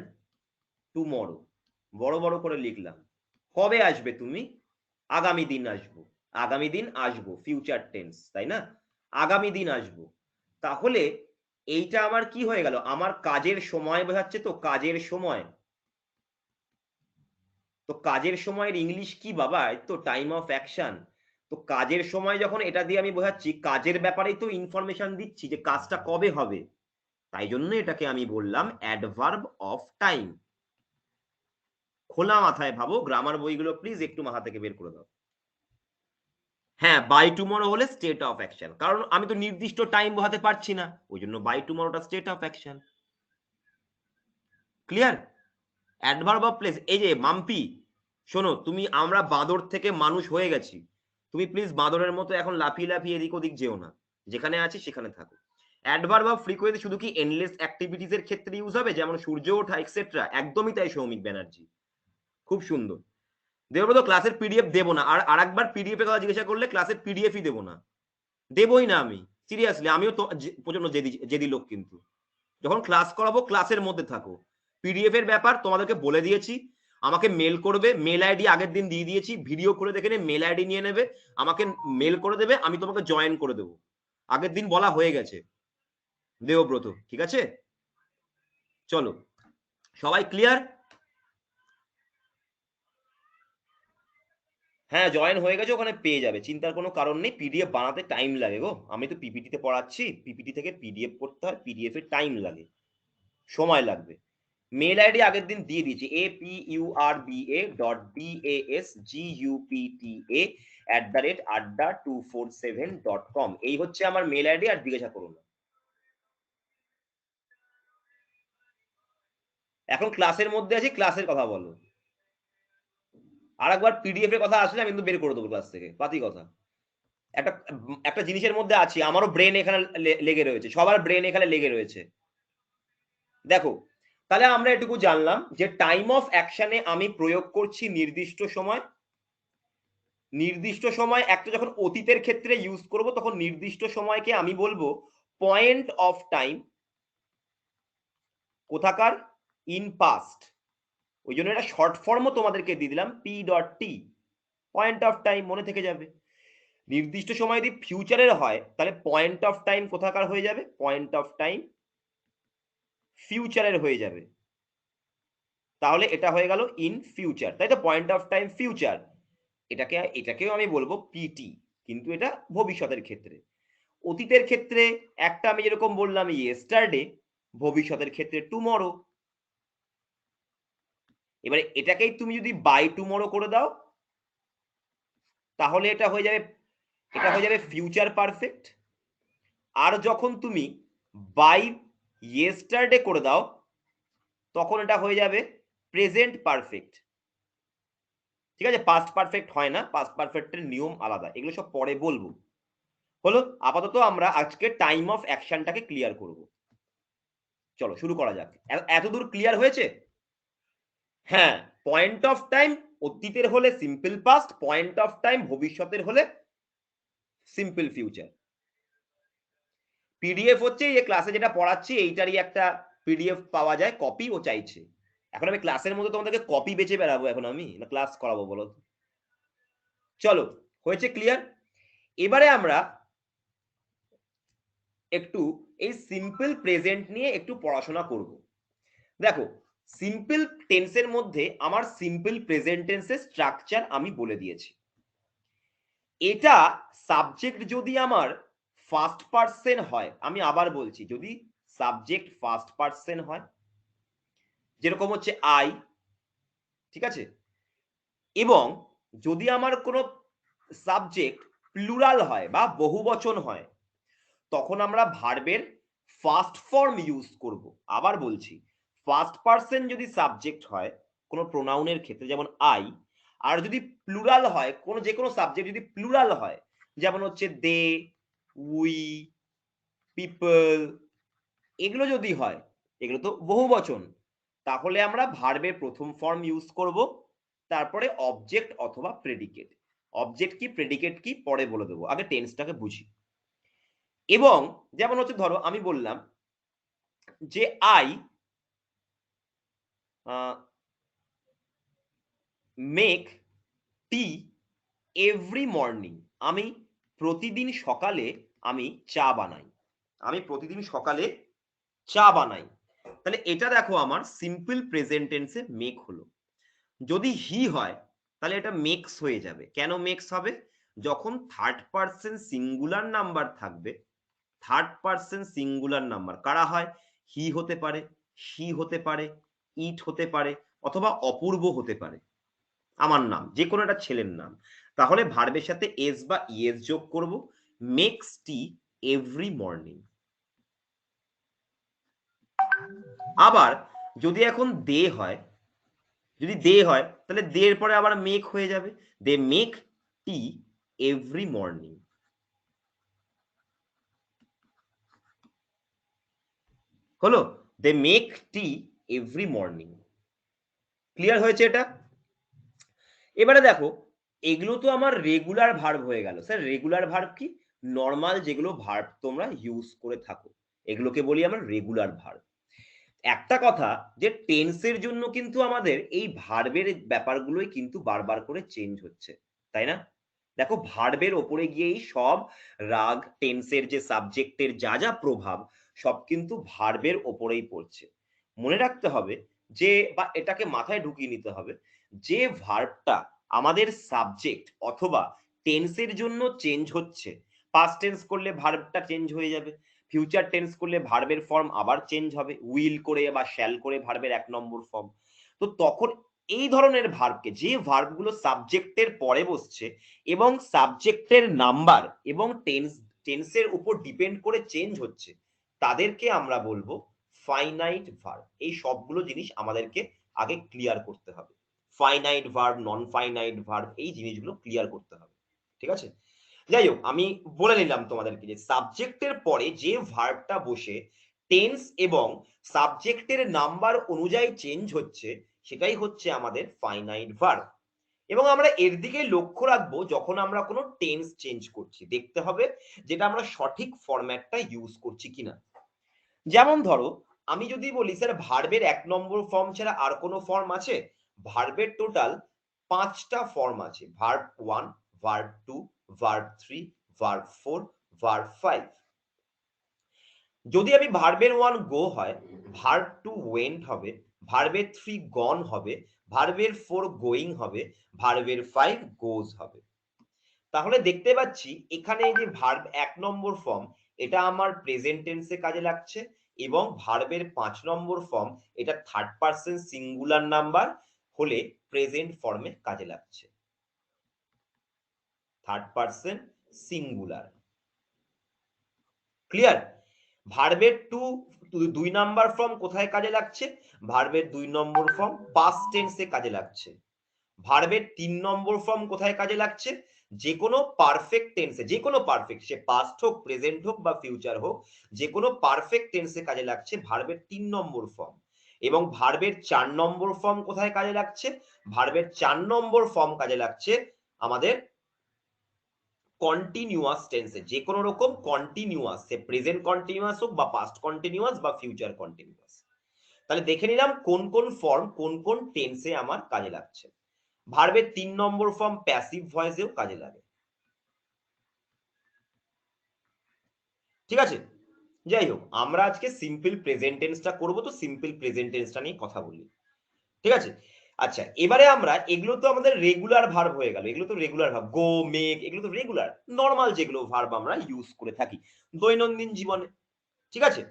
টুমরো, বড় বড় করে লিখলাম। কবে আসবে তুমি? আগামী দিন আসবো। আগামী দিন আসবো, ফিউচার টেন্স, তাই না? আগামী দিন আসবো। তাহলে এইটা আমার কি হয়ে গেল? আমার কাজের সময় বোঝাচ্ছে তো, কাজের সময়। তো কাজের সময়ের ইংলিশ কি বাবা? এই তো টাইম অফ অ্যাকশন। তো কাজের সময় যখন এটা দিয়ে আমি বোঝাচ্ছি, কাজের ব্যাপারেই তো ইনফরমেশন দিচ্ছি যে কাজটা কবে হবে। তাই জন্য এটাকে আমি বললাম অ্যাডভার্ব অফ টাইম। খোলা মাথায় ভাবো, গ্রামার বইগুলো প্লিজ একটু মাথা থেকে বের করে দাও। হ্যাঁ, বাই টুমরো হলে স্টেট অফ অ্যাকশন, কারণ আমি তো নির্দিষ্ট টাইম বোঝাতে পারছি না, ওই জন্য বাই টুমরোটা state of action. Clear? Adverb of place, এই যে মাম্পি, শোনো তুমি, আমরা বাঁদর থেকে মানুষ হয়ে গেছি। তুমি প্লিজ বাঁদরের মতো এখন লাফিয়ে লাফিয়ে এদিক ওদিক যেও না, যেখানে আছি সেখানে থাকো। অ্যাডভার্ব অফ ফ্রিকোয়েন্সি শুধু কি এন্ডলেস অ্যাক্টিভিটিস এর ক্ষেত্রে ইউজ হবে, যেমন সূর্য ওঠা এক্সেট্রা? একদমই তাই সৌমিক ব্যানার্জি, খুব সুন্দর। দেবব্রত ক্লাসের পিডিএফ দেবো না, আর আরেকবার পিডিএফ এর কথা জিজ্ঞাসা করলে ক্লাসের পিডিএফই দেবো না, দেবই না আমি। সিরিয়াসলি আমিও তো প্রচন্ড জেদি লোক, কিন্তু যখন ক্লাস করাবো ক্লাসের মধ্যে থাকো। পিডিএফ এর ব্যাপার তোমাদেরকে বলে দিয়েছি, আমাকে মেল করবে, মেল আইডি আগের দিন দিয়ে দিয়েছি, ভিডিও করে দেখে নিয়ে মেল আইডি নিয়ে নেবে, আমাকে মেল করে দেবে, আমি তোমাকে জয়েন করে দেবো। আগের দিন বলা হয়ে গেছে দেবব্রত, ঠিক আছে? চলো সবাই ক্লিয়ার? হ্যাঁ জয়েন হয়ে গেছে, ওখানে পেয়ে যাবে, চিন্তার কোনো কারণ নেই। পিডিএফ বানাতে টাইম লাগে গো, আমি তো পিপিটিতে পড়াচ্ছি, পিপিটি থেকে পিডিএফ করতে হয়, পিডিএফ এর টাইম লাগে, সময় লাগবে। মেল আইডি আগের দিন দিয়ে দিয়েছি, apurba.basgupta@adda247.com, এই হচ্ছে আমার মেল আইডি, আর জিজ্ঞাসা করুন না। এখন ক্লাসের মধ্যে আছি, ক্লাসের কথা বলো। আর একবার পিডিএফ এর কথা আসলে আমি কিন্তু বের করে দেবো ক্লাস থেকে, পাতি কথা। একটা একটা জিনিসের মধ্যে আছি, আমারও ব্রেন এখানে লেগে রয়েছে, সবার ব্রেন এখানে লেগে রয়েছে। দেখো তাহলে আমরা এটুকু জানলাম যে টাইম অফ অ্যাকশনে আমি প্রয়োগ করছি নির্দিষ্ট সময়। নির্দিষ্ট সময় একটা যখন অতীতের ক্ষেত্রে ইউজ করব, তখন নির্দিষ্ট সময়কে আমি বলবো পয়েন্ট অফ টাইম। কোথাকার? In past. ওই জন্য এটা শর্ট ফর্মও তোমাদেরকে দিয়ে দিলাম, P.T, পয়েন্ট অফ টাইম, মনে থেকে যাবে। নির্দিষ্ট সময় যদি ফিউচারের হয় তাহলে পয়েন্ট অফ টাইম কোথাকার হয়ে যাবে? পয়েন্ট অফ টাইম ফিউচারের হয়ে যাবে। তাহলে এটা হয়ে গেল ইন ফিউচার, তাই তো? পয়েন্ট অফ টাইম ফিউচার, এটাকেও আমি বলবো পিটি, কিন্তু এটা ভবিষ্যতের ক্ষেত্রে। অতীতের ক্ষেত্রে একটা আমি যেরকম বললাম ইয়েস্টারডে, ভবিষ্যতের ক্ষেত্রে টুমরো। এবারে এটাকেই তুমি যদি বাই টুমরো করে দাও, তাহলে এটা হয়ে যাবে ফিউচার পারফেক্ট। আর যখন তুমি বাই ইয়েস্টারডে করে দাও, তখন এটা হয়ে যাবে প্রেজেন্ট পারফেক্ট। ঠিক আছে, পাস্ট পারফেক্ট হয় না, পাস্ট পারফেক্টের নিয়ম আলাদা, এগুলো সব পরে বলবো। হলো, আপাতত আমরা আজকে টাইম অফ অ্যাকশনটাকে ক্লিয়ার করব। চলো শুরু করা যাক। এতদূর ক্লিয়ার হয়েছে? হ্যাঁ, পয়েন্ট অফ টাইম অতীতের হলে simple past, point of time ভবিষ্যতের হলে সিম্পল ফিউচার। পিডিএফ হচ্ছে এই ক্লাসে যেটা পড়াচ্ছি এইটারই একটা পিডিএফ পাওয়া যায়, কপি ও চাইছে। এখন আমি ক্লাসের মধ্যে তোমাদেরকে কপি বেচে বেড়াবো এখন আমি, না ক্লাস করাবো বলো? চলো, হয়েছে ক্লিয়ার? এবারে আমরা একটু এই সিম্পল প্রেজেন্ট নিয়ে একটু পড়াশোনা করব। দেখো, সিম্পল টেন্সের মধ্যে আমার সিম্পল প্রেজেন্ট টেন্সের স্ট্রাকচার আমি বলে দিয়েছি। এটা সাবজেক্ট যদি আমার ফার্স্ট পার্সন হয়, আমি আবার বলছি, যদি সাবজেক্ট ফার্স্ট পার্সন হয়, যেরকম হচ্ছে আই, ঠিক আছে, এবং যদি আমার কোনো সাবজেক্ট প্লুরাল হয় বা বহুবচন হয়, তখন আমরা ভার্বের ফার্স্ট ফর্ম ইউজ করব। আবার বলছি, ফার্স্ট পার্সন যদি সাবজেক্ট হয় কোনো প্রোনাউনের ক্ষেত্রে, যেমন আই, আর যদি প্লুরাল হয়, কোনো যে কোনো সাবজেক্ট যদি প্লুরাল হয়, যেমন হচ্ছে দে, উই, পিপল, এগুলো যদি হয়, এগুলো তো বহুবচন, তাহলে আমরা ভার্বের প্রথম ফর্ম ইউজ করব, তারপরে অবজেক্ট অথবা প্রেডিকেট। অবজেক্ট কি প্রেডিকেট কি পরে বলে দেবো, আগে টেন্সটাকে বুঝি। এবং যেমন হচ্ছে ধরো আমি বললাম যে I make tea every morning, আমি প্রতিদিন সকালে আমি চা বানাই, আমি প্রতিদিন সকালে চা বানাই। তাহলে এটা দেখো আমার সিম্পল প্রেজেন্ট টেন্সে মেক হলো। যদি হি হয় তাহলে এটা মেক্স হয়ে যাবে। কেন মেক্স হবে? যখন থার্ড পার্সন সিঙ্গুলার নাম্বার থাকবে, থার্ড পার্সন সিঙ্গুলার নাম্বার কারা হয়? হি হতে পারে, শি হতে পারে, ইট হতে পারে, অথবা অপূর্ব হতে পারে, আমার নাম, যে কোনো একটা ছেলের নাম। তাহলে ভার্বের সাথে এস বা ইএস যোগ করব, মেক্স টি এভরি মর্নিং। আবার যদি এখন দে হয়, যদি দে হয় তাহলে দে এর পরে আবার মেক হয়ে যাবে, they make tea every morning. হলো, they make tea every morning. Clear হয়েছে এটা? এবারে দেখো, এগুলো তো আমার রেগুলার ভার্ব হয়ে গেল। স্যার রেগুলার ভার্ব কি? নর্মাল যেগুলো ভার্ব তোমরা ইউজ করে থাকো, এগুলোকে বলি আমরা রেগুলার ভার্ব। একটা কথা, যে টেন্সের জন্য কিন্তু আমাদের এই ভার্বের ব্যাপারগুলোই কিন্তু বারবার করে চেঞ্জ হচ্ছে, তাই না? দেখো, ভার্বের ওপরে গিয়েই সব রাগ, টেন্সের যে সাবজেক্টের যা যা প্রভাব, সব কিন্তু ভার্বের ওপরেই পড়ছে। মনে রাখতে হবে যে, বা এটাকে মাথায় ঢুকিয়ে নিতে হবে, যে ভার্বটা আমাদের সাবজেক্ট অথবা টেন্সের জন্য চেঞ্জ হচ্ছে, পাস্ট টেন্স করলে ভার্বটা চেঞ্জ হয়ে যাবে, ফিউচার টেন্স করলে ভার্বের ফর্ম আবার চেঞ্জ হবে, উইল করে বা শ্যাল করে ভার্বের 1 নম্বর ফর্ম। তো তখন এই ধরনের ভার্বকে, যে ভার্বগুলো সাবজেক্টের পরে বসছে এবং সাবজেক্টের নাম্বার এবং টেন্সের উপর ডিপেন্ড করে চেঞ্জ হচ্ছে, তাদেরকে আমরা বলবো ফাইনাইট ভার্ব। এই সবগুলো জিনিস আমাদেরকে আগে ক্লিয়ার করতে হবে। Finite verb, non finite verb, এই জিনিসগুলো ক্লিয়ার করতে হবে, ঠিক আছে? যাই হোক, আমি বলে নিলাম তোমাদেরকে যে সাবজেক্টের পরে যে ভার্বটা বসে টেন্স এবং সাবজেক্টের নাম্বার অনুযায়ী চেঞ্জ হচ্ছে, সেটাই হচ্ছে আমাদের ফাইনাইট ভার্ব। এবং আমরা এর দিকে লক্ষ্য রাখবো, যখন আমরা কোনো টেন্স চেঞ্জ করছি, দেখতে হবে যেটা আমরা সঠিক ফরম্যাটটা ইউজ করছি কিনা। যেমন ধরো, আমি যদি বলি স্যার ভার্বের 1 নম্বর ফর্ম ছাড়া আর কোনো ফর্ম আছে? ভার্বের টোটাল 5টা ফর্ম আছে, verb 1, verb 2, verb 3, verb 4, verb 5। যদি আমি ভার্বের 1 গো হয়, ভার্ব 2 ওয়েন্ট হবে, ভার্বের 3 গন হবে, ভার্বের 4 গোয়িং হবে, ভার্বের 5 গোজ হবে। তাহলে দেখতে পাচ্ছি এখানে এই যে ভার্ব 1 নম্বর ফর্ম, এটা আমার প্রেজেন্ট টেন্সে কাজে লাগছে, এবং ভার্বের 5 নম্বর ফর্ম, এটা থার্ড পারসন সিঙ্গুলার নাম্বার হলে প্রেজেন্ট ফর্মে কাজে লাগছে। Third person singular. ক্লিয়ার? ভার্বের 2 নাম্বার ফর্ম কোথায় কাজে লাগছে? ভার্বের 2 নম্বর ফর্ম পাস্ট টেন্সে কাজে লাগছে। ভার্বের 3 নম্বর ফর্ম কোথায় কাজে লাগছে? যে কোনো পারফেক্ট টেন্সে, যে কোনো পারফেক্ট, সে পাস্ট হোক, প্রেজেন্ট হোক বা ফিউচার হোক, যে কোনো পারফেক্ট টেন্সে কাজে লাগছে ভার্বের 3 নম্বর ফর্ম। এবং ভার্বের 4 নম্বর ফর্ম কোথায় কাজে লাগছে? ভার্বের 4 নম্বর ফর্ম কাজে লাগছে আমাদের কন্টিনিউয়াস টেন্সে, যে কোনো রকম কন্টিনিউয়াস, সে প্রেজেন্ট কন্টিনিউয়াস হোক বা পাস্ট কন্টিনিউয়াস বা ফিউচার কন্টিনিউয়াস। তাহলে দেখে নিলাম কোন কোন ফর্ম কোন কোন টেন্সে আমার কাজে লাগছে। ভার্বের 3 নম্বর ফর্ম প্যাসিভ ভয়েসেও কাজে লাগে, ঠিক আছে? যাই হোক, আমরা আজকে সিম্পল প্রেজেন্ট টেন্সটা করব, তো সিম্পল প্রেজেন্ট টেন্সটা নিয়ে কথা বলি, ঠিক আছে? আচ্ছা, এবারে আমরা এগুলো তো আমাদের রেগুলার ভার্ব হয়ে গেল, এগুলো তো রেগুলার ভার্ব, গো, মেক, এগুলো তো রেগুলার নরমাল যেগুলো ভার্ব আমরা ইউজ করে থাকি দৈনন্দিন জীবনে, ঠিক আছে?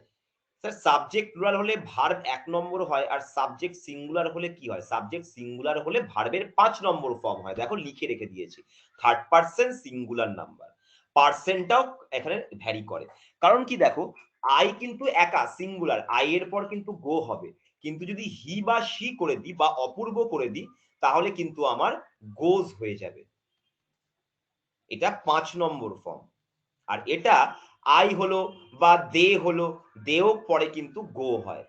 স্যার সাবজেক্ট প্লুরাল হলে ভার্ব ১ নম্বর হয়, আর সাবজেক্ট সিঙ্গুলার হলে কি হয়? সাবজেক্ট সিঙ্গুলার হলে ভার্বের ৫ নম্বর ফর্ম হয়। দেখো লিখে রেখে দিয়েছি। Third person singular number. পার্সেন্টটাও এখানে ভ্যারি করে। কারণ কি দেখো, আই কিন্তু একা সিঙ্গুলার, আই এর পর কিন্তু গো হবে। কিন্তু যদি হি বা শি করে দিই বা অপূর্ব করে দিই, তাহলে কিন্তু আমার গোজ হয়ে যাবে। এটা ৫ নম্বর ফর্ম। আর এটা আই হলো বা দে হলো, দেও পরে কিন্তু গো হয়।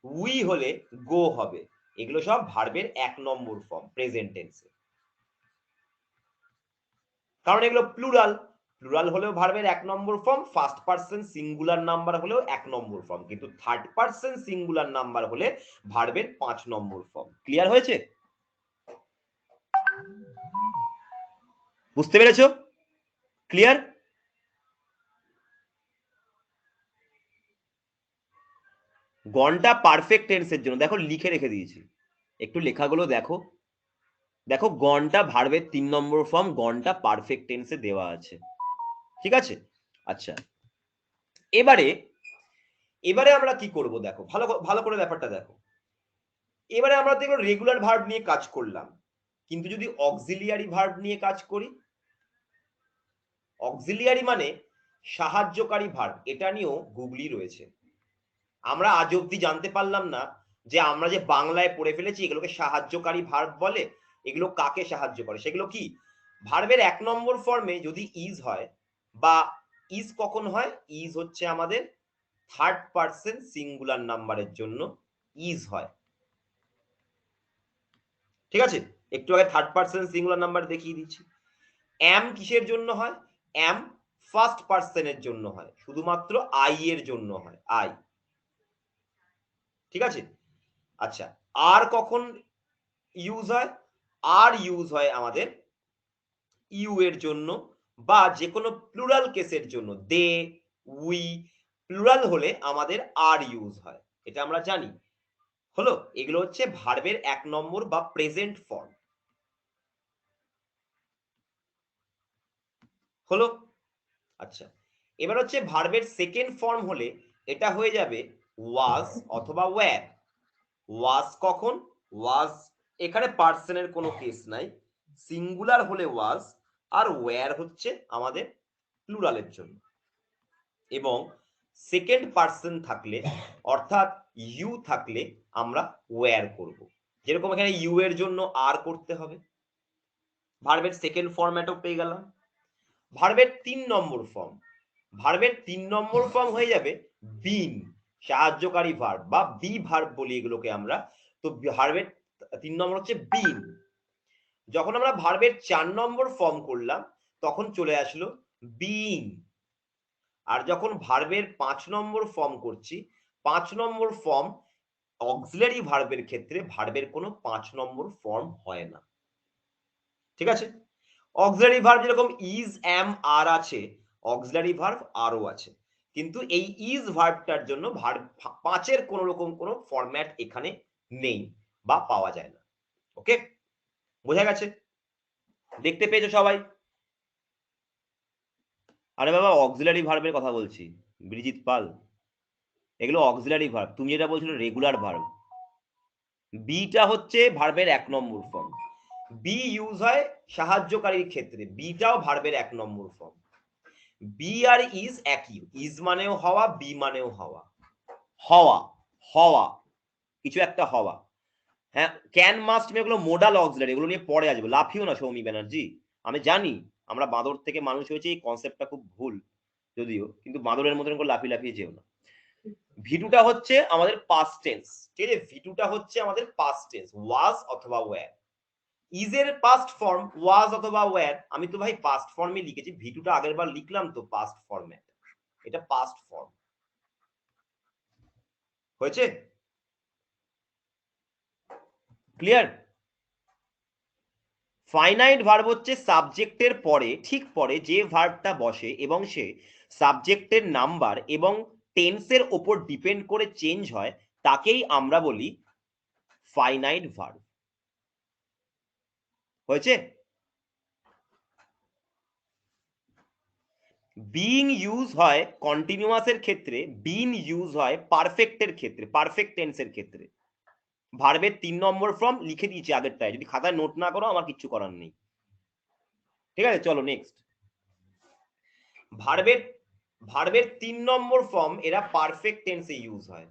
উই হলে গো হবে। এগুলো সব ভার্বের ১ নম্বর ফর্ম প্রেজেন্ট টেন্সে। কারণ এগুলো প্লুরাল, প্লুরাল হলেও ভার্বের ১ নম্বর form, first person singular number হলেও ১ নম্বর ফর্ম, কিন্তু থার্ড পারসন সিঙ্গুলার নাম্বার হলে ভার্বের ৫ নম্বর ফর্ম। ক্লিয়ার হয়েছে? বুঝতে পেরেছো? ক্লিয়ার? গনটা পারফেক্ট টেন্সের জন্য দেখো লিখে রেখে দিয়েছি, একটু লেখাগুলো দেখো। দেখো গনটা ভার্বের ৩ নম্বর ফর্ম, গনটা পারফেক্ট টেন্সে দেওয়া আছে, ঠিক আছে? আচ্ছা, এবারে আমরা কি করব দেখো, ভালো ভালো করে ব্যাপারটা দেখো। এবারে আমরা দেখো রেগুলার ভার্ব নিয়ে কাজ করলাম, কিন্তু যদি অক্সিলিয়ারি ভার্ব নিয়ে কাজ করি, অক্সিলিয়ারি মানে সাহায্যকারী ভার্ব, এটা নিয়েও গুগলি রয়েছে। আমরা আজ অব্দি জানতে পারলাম না যে আমরা যে বাংলায় পড়ে ফেলেছি এগুলোকে সাহায্যকারী ভার্ব বলে, এগুলো কাকে সাহায্য করে, সেগুলো কি? ভার্বের ১ নম্বর ফর্মে যদি ইজ হয়, বা ইজ কখন হয়? ইজ হচ্ছে আমাদের থার্ড পারসন সিঙ্গুলার নাম্বারের জন্য ইজ হয়, ঠিক আছে? একটু আগে থার্ড পারসন সিঙ্গুলার নাম্বার দেখিয়ে দিচ্ছি। অ্যাম কিসের জন্য হয়? অ্যাম ফার্স্ট পারসনের জন্য হয়, শুধুমাত্র আই এর জন্য হয়, আই, ঠিক আছে? আচ্ছা, আর কখন ইউজ হয়? আর ইউজ হয় আমাদের ইউ এর জন্য, বা যে কোনো প্লুরাল কেসের জন্য, দে, উই, প্লুরাল হলে আমাদের আর ইউজ হয়, এটা আমরা জানি। হলো, এগুলো হচ্ছে ভার্বের ১ নম্বর বা প্রেজেন্ট ফর্ম। হলো? আচ্ছা, এবার হচ্ছে ভার্বের সেকেন্ড ফর্ম হলে এটা হয়ে যাবে ওয়াজ অথবা ওয়্যার। ওয়াজ কখন? ওয়াজ এখানে পার্সনের কোনো কেস নাই, সিঙ্গুলার হলে ওয়াজ, আর ওয়্যার হচ্ছে আমাদের প্লুরালের জন্য। এবং সেকেন্ড পার্সন থাকলে, অর্থাৎ ইউ থাকলে আমরা ওয়্যার করব। যেরকম এখানে ইউ এর জন্য আর করতে হবে, ভার্বের সেকেন্ড ফর্ম্যাটও পেয়ে গেলাম। ভার্বের ৩ নম্বর ফর্ম, ভার্বের ৩ নম্বর ফর্ম হয়ে যাবে বিন, সাহায্যকারী ভার্ব বা বি ভার্ব বলি এগুলোকে আমরা। তো ভার্বের ৩ নম্বর হচ্ছে বিন। যখন আমরা ভার্বের ৪ নম্বর ফর্ম করলাম, তখন চলে আসলো বিইং। আর যখন ভার্বের ৫ নম্বর ফর্ম করছি, ৫ নম্বর ফর্ম অক্সিলারি ভার্বের ক্ষেত্রে ভার্বের কোনো ৫ নম্বর ফর্ম হয় না, ঠিক আছে? অক্সিলারি ভার্ব যেরকম ইজ, অ্যাম, আর আছে, অক্সিলারি ভার্ব আরও আছে। কিন্তু এই ইজ ভার্বটার জন্য ভার্ব ৫ এর কোন রকম কোন ফরম্যাট এখানে নেই বা পাওয়া যায় না। ওকে? বোঝা গেছে? দেখতে পেয়েছো সবাই? আরে বাবা, অক্সিলারি ভার্বের কথা বলছি, ব্রিজিত পাল। এগুলো অক্সিলারি ভার্ব, তুমি যেটা বলছিলে রেগুলার ভার্ব। বিটা হচ্ছে ভার্বের ১ নম্বর ফর্ম। বি ইউজ হয় সাহায্যকারীর ক্ষেত্রে, বিটাও ভার্বের ১ নম্বর ফর্ম। বি আর ইজ একই, ইজ মানেও হওয়া, বি মানেও হওয়া, হওয়া, হওয়া, কিছু একটা হওয়া। হ্যাঁ, ক্যান, মাস্ট, এগুলো মোডাল অক্সিলারি, এগুলো নিয়ে পরে আসবে, লাফিও না সৌমি ব্যানার্জি। আমি জানি আমরা বাঁদর থেকে মানুষ হয়েছে, এই কনসেপ্টটা খুব ভুল যদিও, কিন্তু বাঁদরের মতন করে লাফিয়ে লাফিয়ে যেও না। ভিটুটা হচ্ছে আমাদের পাস্ট টেন্স, ঠিক আছে? ভিটুটা হচ্ছে আমাদের পাস্ট টেন্স, ওয়াজ অথবা ওয়্যার। ইজ এর পাস্ট ফর্ম ওয়াজ অথবা ওয়্যার, আমি তো ভাই পাস্ট ফর্মে লিখেছি, ভিটুটা আগের বার লিখলাম তো পাস্ট ফর্মে, এটা পাস্ট ফর্ম। হয়েছে? ক্লিয়ার? ফাইনাইট ভার্ব হচ্ছে সাবজেক্টের পরে ঠিক পরে যে ভার্বটা বসে এবং সে সাবজেক্টের নাম্বার এবং টেন্সের ওপর ডিপেন্ড করে চেঞ্জ হয় তাকেই আমরা বলি ফাইনাইট ভার্ব। হয়েছে? বিং ইউজ হয় কন্টিনিউয়াসের ক্ষেত্রে, বিন ইউজ হয় পারফেক্টের ক্ষেত্রে, পারফেক্ট টেন্সের ক্ষেত্রে। ভার্বের 3 নম্বর ফর্ম লিখে দিয়েছি আগেরটায়, যদি খাতায় নোট না করো আমার কিচ্ছু করার নেই। ঠিক আছে, চলো নেক্সট। ভার্বের 3 নম্বর ফর্ম এরা পারফেক্ট টেন্সে ইউজ হয়।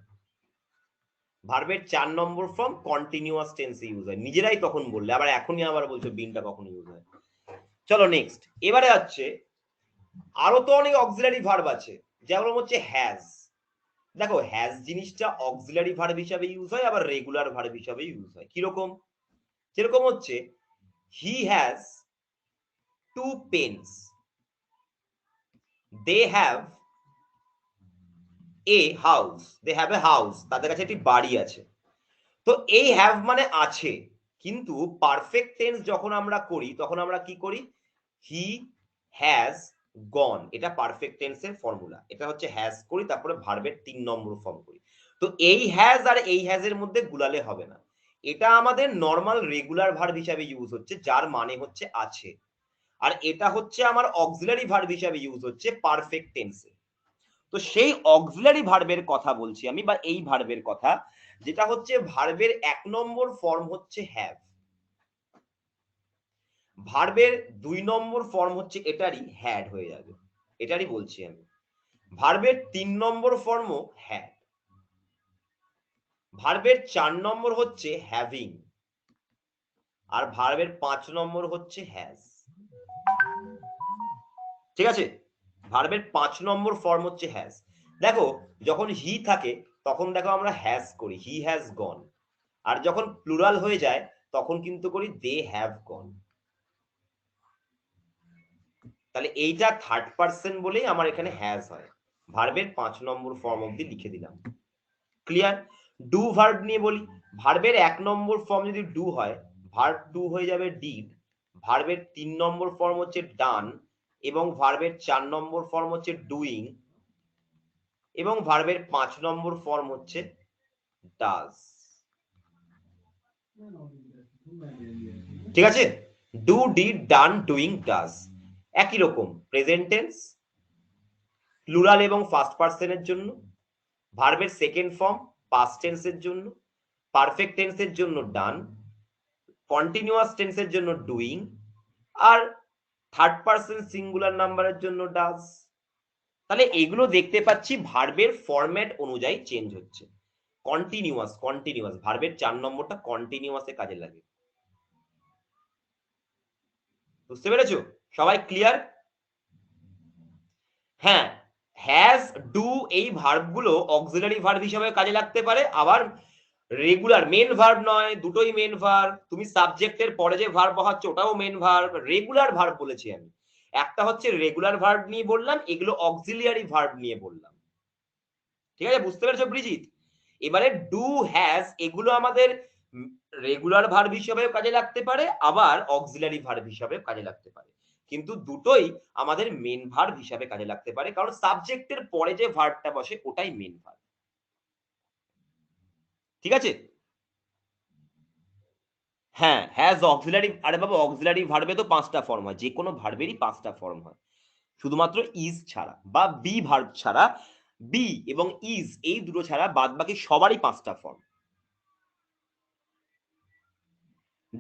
ভার্বের 4 নম্বর ফর্ম কন্টিনিউয়াস টেন্সে ইউজ হয়। নিজেরাই তখন বললে, আবার এখনই আবার বলছো বিনটা কখন ইউজ হয়। চলো নেক্সট। এবারে হচ্ছে আরো তো অনেক অক্সিলারি ভার্ব আছে, যেমন হচ্ছে হ্যাজ। দেখো হ্যাজ জিনিসটা অক্সিলারি ভার্ব হিসাবে ইউজ হয়, আবার রেগুলার ভার্ব হিসাবে ইউজ হয়। কিরকম? যেরকম হচ্ছে he has 2 pens, they have a house, they have a house, তাদের কাছে একটি বাড়ি আছে। তো এই হ্যাভ মানে আছে, কিন্তু পারফেক্ট টেন্স যখন আমরা করি তখন আমরা কি করি? হি হ্যাজ গন, এটা পারফেক্ট টেন্সের ফর্মুলা। এটা হচ্ছে হ্যাজ করি, তারপরে ভার্বের 3 নম্বর ফর্ম করি। তো এই হ্যাজ আর এই হ্যাজ এর মধ্যে গুলালে হবে না, এটা আমাদের নর্মাল রেগুলার ভার্ব হিসাবে ইউজ হচ্ছে, যার মানে হচ্ছে আছে। আর এটা হচ্ছে আমার অক্সিলারি ভার্ব হিসাবে ইউজ হচ্ছে পারফেক্ট টেন্সে। তো সেই অক্সিলারি ভার্বের কথা বলছি আমি, বা এই ভার্বের কথা, যেটা হচ্ছে ভার্বের 1 নম্বর ফর্ম হচ্ছে হ্যাভ, ভার্বের 2 নম্বর ফর্ম হচ্ছে এটারই হ্যাড হয়ে যাবে, এটারই বলছি আমি। ভার্বের 3 নম্বর ফর্মও হ্যাড, ভার্বের 4 নম্বর হচ্ছে হ্যাভিং, আর ভার্বের 5 নম্বর হচ্ছে হ্যাজ। ঠিক আছে, ভার্বের 5 নম্বর ফর্ম হচ্ছে হ্যাজ। দেখো যখন হি থাকে তখন দেখো আমরা হ্যাজ করি, হি হ্যাজ গন। আর যখন প্লুরাল হয়ে যায় তখন কিন্তু করি দে হ্যাভ গন। তাহলে এইটা থার্ড পারসন বলেই আমার এখানে হ্যাজ হয়। ভার্বের 5 নম্বর ফর্ম অবধি লিখে দিলাম। ক্লিয়ার? ডু ভার্ব নিয়ে বলি। ভার্বের 1 নম্বর ফর্ম যদি ডু হয়, ভার্ব ডু হয়ে যাবে ডিড। ভার্বের 3 নম্বর ফর্ম হচ্ছে ডান, এবং ভার্বের 4 নম্বর ফর্ম হচ্ছে ডুইং, এবং ভার্বের 5 নম্বর ফর্ম হচ্ছে ডাজ। ঠিক আছে, do did done doing does. একই রকম প্রেজেন্ট টেন্স প্লুরাল এবং ফার্স্ট পারসনের জন্য, ভার্বের সেকেন্ড ফর্ম পাস্ট টেন্সের জন্য, পারফেক্ট টেন্সের জন্য ডান, কন্টিনিউয়াস টেন্সের জন্য ডুইং, আর থার্ড পারসন সিঙ্গুলার নাম্বারের জন্য ডাজ। তাহলে এগুলো দেখতে পাচ্ছি ভার্বের ফরম্যাট অনুযায়ী চেঞ্জ হচ্ছে। কন্টিনিউয়াস, কন্টিনিউয়াস ভার্বের 4 নম্বরটা কন্টিনিউয়াসে কাজে লাগে। বুঝতে পেরেছো? সবাই ক্লিয়ার? হ্যাঁ, হ্যাজ ডু এই ভার্বগুলো অক্সিলারি ভার্ব হিসেবে কাজে লাগতে পারে, আবার রেগুলার মেন ভার্ব নয়, দুটোই মেন ভার্ব। তুমি সাবজেক্টের পরে যে ভার্ব বসাচ্ছ ওটাও মেন ভার্ব। রেগুলার ভার্ব বলেছি আমি, একটা হচ্ছে রেগুলার ভার্ব নিয়ে বললাম, এগুলো অক্সিলিয়ারি ভার্ব নিয়ে বললাম। ঠিক আছে, বুঝতে পেরেছো ব্রিজিত? এবারে ডু হ্যাজ এগুলো আমাদের রেগুলার ভার্ব হিসেবেও কাজে লাগতে পারে, আবার অক্সিলারি ভার্ব হিসেবেও কাজে লাগতে পারে, কিন্তু দুটোই আমাদের মেন ভার্ব হিসেবে কাজে লাগতে পারে, কারণ সাবজেক্টের পরে যে ভার্বটা বসে ওটাই মেন ভার্ব। ঠিক আছে? হ্যাঁ, হ্যাজ অক্সিলারি, আরে বাবা অক্সিলারি ভার্বে তো 5টা ফর্ম হয়, যে কোনো ভার্বেরই 5টা ফর্ম হয়, শুধুমাত্র ইজ ছাড়া বা বি ভার্ব ছাড়া। বি এবং ইজ এই দুটো ছাড়া বাদ বাকি সবারই 5টা ফর্ম।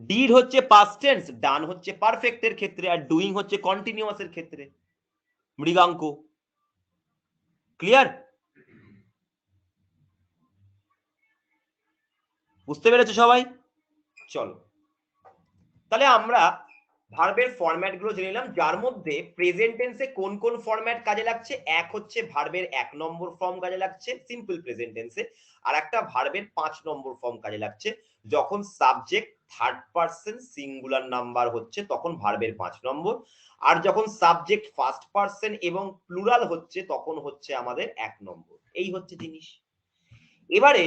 ডিড হচ্ছে পাস্ট টেন্স, ডান হচ্ছে পারফেক্টের ক্ষেত্রে, আর ডুইং হচ্ছে কন্টিনিউয়াসের ক্ষেত্রে। মৃগাঙ্ক। ক্লিয়ার? বুঝতে পেরেছো সবাই? চলো তাহলে আমরা ভার্বের ফরম্যাট গুলো জেনে নিলাম, যার মধ্যে প্রেজেন্ট টেন্সে কোন কোন ফরম্যাট কাজে লাগছে। এক হচ্ছে ভার্বের 1 নম্বর ফর্ম কাজে লাগছে সিম্পল প্রেজেন্ট টেন্সে, আর একটা ভার্বের 5 নম্বর ফর্ম কাজে লাগছে যখন subject third person singular number হচ্ছে তখন ভার্বের 5 নম্বর, আর যখন সাবজেক্ট ফার্স্ট পারসন এবং প্লুরাল হচ্ছে তখন হচ্ছে আমাদের 1 নম্বর। এই হচ্ছে জিনিস। এবারে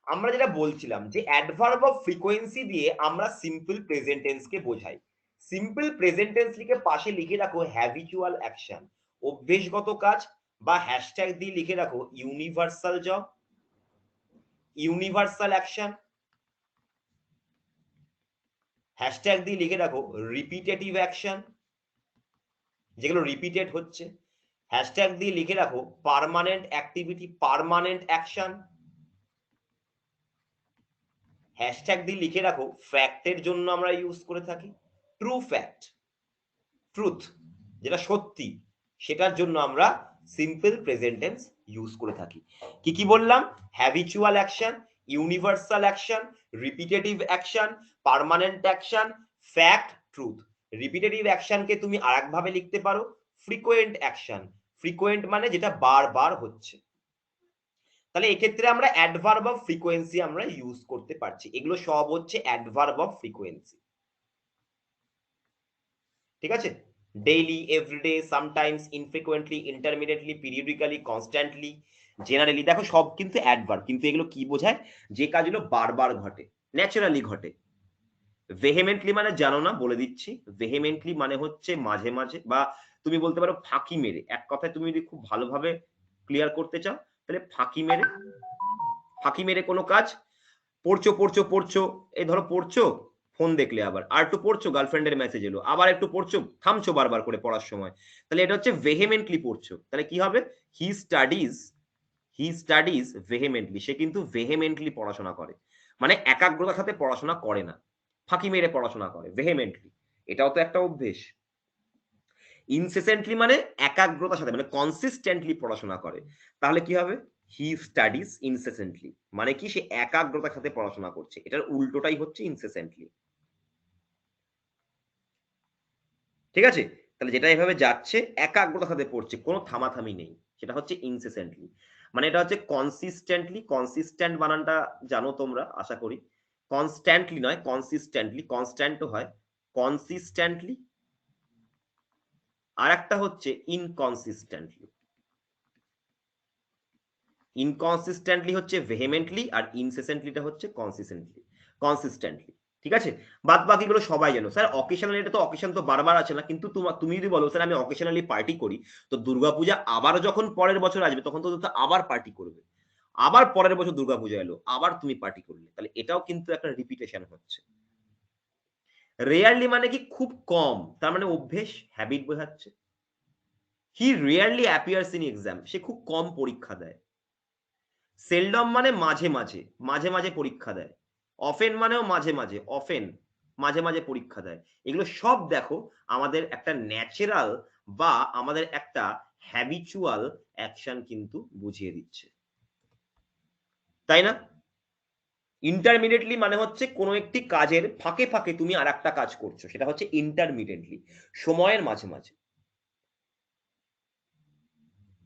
আমরা যেটা বলছিলাম যে অ্যাডভার্ব অফ ফ্রিকোয়েন্সি দিয়ে আমরা সিম্পল প্রেজেন্ট টেন্স কে বোঝাই। সিম্পল প্রেজেন্ট টেন্স লিখে পাশে লিখে রাখো হ্যাবিচুয়াল অ্যাকশন, অভ্যেসগত কাজ, বা হ্যাশট্যাগ দিয়ে লিখে রাখো universal job, universal action, hashtag দিয়ে লিখে রাখো রিপিটেটিভ অ্যাকশন, যেগুলো রিপিটেড হচ্ছে, হ্যাশট্যাগ দিয়ে লিখে রাখো permanent activity, permanent action, hashtag দিয়ে লিখে রাখো ফ্যাক্টের জন্য আমরা ইউজ করে থাকি ট্রু ফ্যাক্ট, ট্রুথ যেটা সত্যি, সেটার জন্য আমরা সিম্পল প্রেজেন্ট টেন্স ইউজ করে থাকি। কি কি বললাম? Habitual action, universal action, repetitive action, permanent action, fact, truth. Repetitive অ্যাকশনকে তুমি আরেকভাবে লিখতে পারো ফ্রিকোয়েন্ট অ্যাকশন, ফ্রিকোয়েন্ট মানে যেটা বারবার হচ্ছে। তাহলে এক্ষেত্রে আমরা অ্যাডভার্ব অফ ফ্রিকোয়েন্সি আমরা ইউজ করতে পারছি, এগুলো সব হচ্ছে অ্যাডভার্ব অফ ফ্রিকোয়েন্সি। ঠিক আছে? Daily, everyday, sometimes, infrequently, intermediately, periodically, constantly, generally, দেখো সব কিন্তু অ্যাডভার্ব, কিন্তু এগুলো কি বোঝায়? যে কাজগুলো বারবার ঘটে, ন্যাচারালি ঘটে। ভেহেমেন্টলি মানে জানো না, বলে দিচ্ছি। ভেহেমেন্টলি মানে হচ্ছে মাঝে মাঝে, বা তুমি বলতে পারো ফাঁকি মেরে। এক কথায় তুমি যদি খুব ভালোভাবে ক্লিয়ার করতে চাও তাহলে ফাঁকি মেরে, ফাঁকি মেরে কোনো কাজ। পড়ছো পড়ছো পড়ছো, এই ধরো পড়ছো, ফোন দেখলে, আবার আর একটু পড়ছো, গার্লফ্রেন্ডের মেসেজ এলো, আবার একটু পড়ছো, থামছো বারবার করে পড়ার সময়, তাহলে এটা হচ্ছে ভেহেমেন্টলি পড়ছো। তাহলে কি হবে? হি স্টাডিজ ভেহেমেন্টলি, সে কিন্তু ভেহেমেন্টলি পড়াশোনা করে, মানে একাগ্রতার সাথে পড়াশোনা করে না, ফাঁকি মেরে পড়াশোনা করে ভেহেমেন্টলি। এটাও তো একটা অভ্যেস। ইনসেসেন্টলি মানে একাগ্রতার সাথে, মানে কনসিস্টেন্টলি পড়াশোনা করে। তাহলে কি হবে? হি স্টাডিজ ইনসেসেন্টলি, মানে কি? সে একাগ্রতার সাথে পড়াশোনা করছে। এটার উল্টোটাই হচ্ছে ইনসেসেন্টলি। ঠিক আছে? তাহলে যেটা এভাবে যাচ্ছে, একাগ্রতার সাথে পড়ছে, কোনো থামাথামি নেই, সেটা হচ্ছে ইনসেসেন্টলি। মানে এটা হচ্ছে কনসিস্টেন্টলি, কনসিস্টেন্ট বানানটা জানো তোমরা আশা করি। কনস্ট্যান্টলি নয়, কনসিস্টেন্টলি, কনস্ট্যান্টও হয়, কনসিস্টেন্টলি। আর একটা হচ্ছে ইনকনসিস্টেন্টলি। ইনকনসিস্টেন্টলি হচ্ছে ভেহেমেন্টলি, আর ইনসেসেন্টলিটা হচ্ছে কনসিস্টেন্টলি। ঠিক আছে? বাদ বাকিগুলো সবাই জানো। স্যার অকেশনালি, এটা তো অকেশন তো বারবার আছে না, কিন্তু তুমি যদি বলো স্যার আমি অকেশনালি পার্টি করি, তো দুর্গাপূজা আবার যখন পরের বছর আসবে তখন তো আবার পার্টি করবে, আবার পরের বছর দুর্গাপূজা এলো, আবার তুমি পার্টি করলে, তাহলে এটাও কিন্তু একটা রিপিটেশন হচ্ছে। রেয়ারলি মানে কি? খুব কম, তার মানে অভ্যেস, হ্যাবিট বোঝাচ্ছে। হি রেয়ারলি অ্যাপিয়ার্স ইন এক্সাম, সে খুব কম পরীক্ষা দেয়। সেলডম মানে মাঝে মাঝে, মাঝে মাঝে পরীক্ষা দেয়। অফেন মানেও মাঝে মাঝে, অফেন মাঝে মাঝে পরীক্ষা দেয়। এগুলো সব দেখো আমাদের একটা ন্যাচারাল বা আমাদের একটা হ্যাবিচুয়াল অ্যাকশন কিন্তু বুঝিয়ে দিচ্ছে, তাই না? ইন্টারমিডিয়েটলি মানে হচ্ছে কোনো একটি কাজের ফাঁকে ফাঁকে তুমি আর একটা কাজ করছো, সেটা হচ্ছে ইন্টারমিডিয়েটলি, সময়ের মাঝে মাঝে।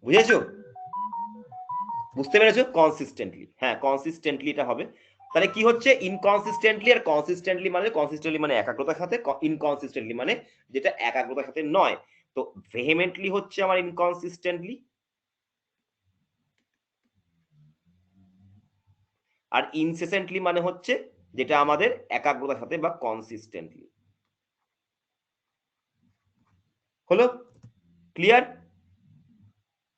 বুঝেছো? বুঝতে পেরেছো? কনসিস্টেন্টলি, হ্যাঁ কনসিস্টেন্টলি এটা হবে। তাহলে কি হচ্ছে? ইনকনসিস্টেন্টলি আর কনসিস্টেন্টলি মানে, কনসিস্টেন্টলি মানে একাগ্রতার সাথে, ইনকনসিস্টেন্টলি মানে যেটা একাগ্রতার সাথে নয়। তো ভেহেমেন্টলি হচ্ছে আমার ইনকনসিস্টেন্টলি, আর ইনসেসেন্টলি মানে হচ্ছে যেটা আমাদের একাগ্রতার সাথে বা কনসিস্টেন্টলি। হলো ক্লিয়ার?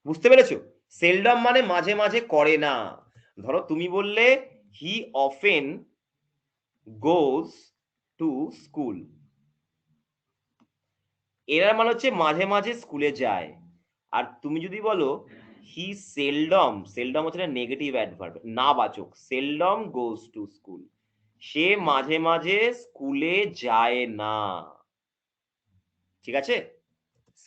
বুঝতে পেরেছো? সেলডম মানে মাঝে মাঝে করে না। ধরো তুমি বললে হি অফেন গোজ টু স্কুল, এর মানে হচ্ছে মাঝে মাঝে স্কুলে যায়। আর তুমি যদি বলো হি সেলডম, সেলডম হচ্ছে নেগেটিভ অ্যাডভার্ব, না বাচক, সেলডম গোজ টু স্কুল, সে মাঝে মাঝে স্কুলে যায় না। ঠিক আছে?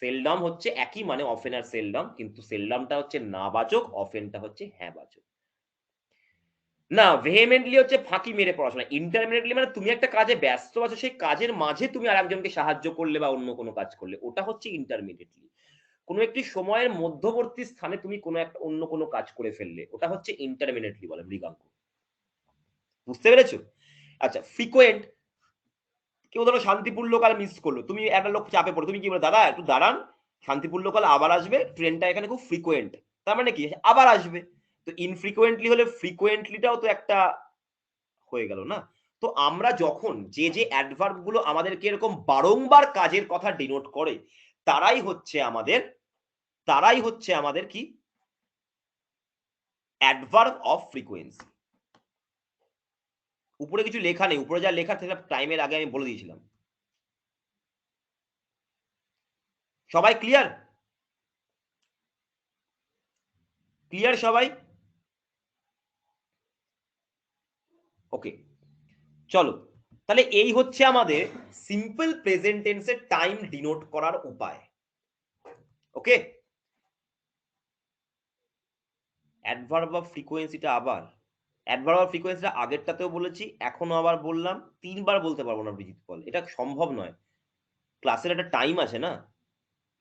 সেলডম হচ্ছে একই মানে অফেন আর সেলডম, কিন্তু সেলডমটা হচ্ছে না বাচক, অফেনটা হচ্ছে হ্যাঁ বাচক। না, ভেহেমেন্টলি হচ্ছে ফাঁকি মেরে পড়াশোনা। ইন্টারমিডিয়েটলি মানে তুমি একটা কাজে ব্যস্ত আছো, সেই কাজের মাঝে তুমি আরেকজনকে সাহায্য করলে বা অন্য কোনো কাজ করলে, ওটা হচ্ছে ইন্টারমিডিয়েটলি। কোনো একটি সময়ের মধ্যবর্তী স্থানে তুমি কোনো একটা অন্য কোনো কাজ করে ফেললে, ওটা হচ্ছে ইন্টারমিডিয়েটলি বলে মৃগাঙ্ক। বুঝতে পেরেছো? আচ্ছা, ফ্রিকোয়েন্ট, কেউ ধরো শান্তিপূর্ণকাল মিস করলো, তুমি একটা লোক চাপে পড়ো, তুমি কি বলো দাদা একটু দাঁড়ান, শান্তিপূর্ণকাল আবার আসবে, ট্রেনটা এখানে খুব ফ্রিকোয়েন্ট, তার মানে কি আবার আসবে। তো ইনফ্রিকোয়েন্টলি হলে ফ্রিকোয়েন্টলিটাও তো একটা হয়ে গেল না? তো আমরা যখন যে যে অ্যাডভার্ব গুলো আমাদেরকে এরকম বারংবার কাজের কথা ডিনোট করে তারাই হচ্ছে আমাদের কি অ্যাডভার্ব অফ ফ্রিকোয়েন্সি। উপরে কিছু লেখা নেই, উপরে যা লেখা সেটা টাইমের আগে আমি বলে দিয়েছিলাম। সবাই ক্লিয়ার? ক্লিয়ার সবাই? ওকে, চলো তাহলে এই হচ্ছে আমাদের সিম্পল প্রেজেন্ট টেন্সের টাইম ডিনোট করার উপায়। ওকে, অ্যাডভার্ব অফ ফ্রিকোয়েন্সিটা আবার অ্যাডভার্ব অফ ফ্রিকোয়েন্সিটা আগেরটাতেও বলেছি, এখনো আবার বললাম, ৩ বার বলতে পারবো না ব্রিজিত পল, এটা সম্ভব নয়। ক্লাসের একটা টাইম আছে না,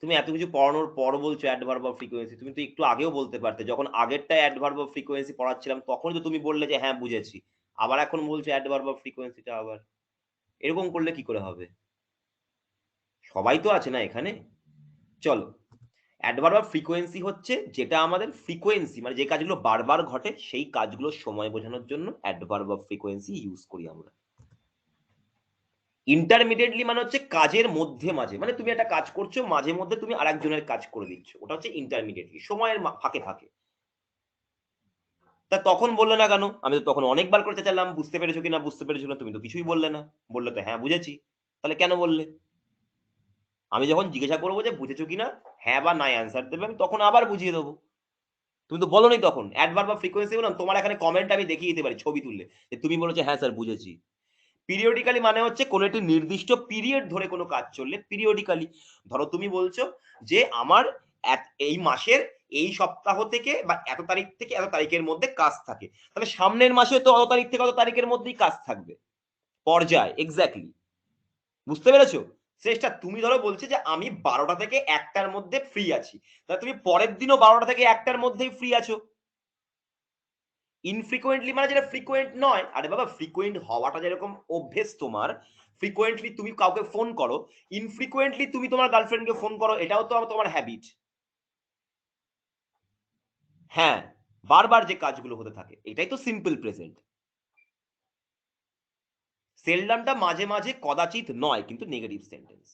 তুমি এত কিছু পড়ানোর পর বলছো অ্যাডভার্ব অফ ফ্রিকোয়েন্সি, তুমি তো একটু আগেও বলতে পারতে, যখন আগেরটা অ্যাডভার্ব অফ ফ্রিকোয়েন্সি পড়াচ্ছিলাম তখন তো তুমি বললে যে হ্যাঁ বুঝেছি, আবার এখন বলছো অ্যাডভার্ব অফ ফ্রিকোয়েন্সিটা আবার, এরকম করলে কি করে হবে? সবাই তো আছে না এখানে। চলো, অ্যাডভার্ব অফ ফ্রিকোয়েন্সি হচ্ছে যেটা আমাদের ফ্রিকোয়েন্সি মানে যে কাজগুলো বারবার ঘটে সেই কাজগুলোর সময় বোঝানোর জন্য অ্যাডভার্ব অফ ফ্রিকোয়েন্সি ইউজ করি আমরা। ইন্টারমিডিয়েটলি মানে হচ্ছে কাজের মধ্যে মাঝে, মানে তুমি একটা কাজ করছো মাঝে মধ্যে তুমি আরেকজনের কাজ করে দিচ্ছ, ওটা হচ্ছে ইন্টারমিডিয়েটলি, সময়ের ফাঁকে ফাঁকে। তা তখন বললে না কেন? আমি তো তখন অনেকবার করতে চাইলাম, বুঝতে পেরেছো কিনা বুঝতে পেরেছো না, তুমি তো কিছুই বললে না, বললে তো হ্যাঁ বুঝেছি, তাহলে কেন বললে? আমি যখন জিজ্ঞাসা করবো যে বুঝেছো কিনা, হ্যাঁ বা নাই অ্যান্সার দেবে, আমি তখন আবার বুঝিয়ে দেবো। তুমি তো বলোনি তখন অ্যাডভার্ব বা ফ্রিকোয়েন্সি বললাম, তোমার এখানে কমেন্ট আমি দেখিয়ে দিতে পারি ছবি তুললে যে তুমি বলেছো হ্যাঁ স্যার বুঝেছি। পিরিয়ডিক্যালি মানে হচ্ছে কোনো একটি নির্দিষ্ট পিরিয়ড ধরে কোনো কাজ চললে পিরিয়ডিক্যালি। ধরো তুমি বলছো যে আমার এই মাসের এই সপ্তাহ থেকে বা এত তারিখ থেকে এত তারিখের মধ্যে কাজ থাকে, তাহলে সামনের মাসে তো অত তারিখ থেকে অত তারিখের মধ্যেই কাজ থাকবে, পর্যায় এক্স্যাক্টলি। বুঝতে পেরেছো? শেষটা তুমি ধরো বলছে যে আমি 12টা থেকে 1টার মধ্যে ফ্রি আছি, তাহলে তুমি পরের দিনও 12টা থেকে 1টার মধ্যেই ফ্রি আছো। ইনফ্রিকুয়েন্টলি মানে যেটা ফ্রিকুয়েন্ট নয়, আরে বাবা ফ্রিকুয়েন্ট হওয়াটা যেরকম অভ্যেস তোমার, ফ্রিকুয়েন্টলি তুমি কাউকে ফোন করো, ইনফ্রিকুয়েন্টলি তুমি তোমার গার্লফ্রেন্ডকে ফোন করো, এটাও তো তোমার হ্যাবিট। হ্যাঁ, বারবার যে কাজগুলো হতে থাকে এটাই তো সিম্পল প্রেজেন্ট। সেলডামটা মাঝে মাঝে কদাচিৎ নয় কিন্তু নেগেটিভ সেন্টেন্স।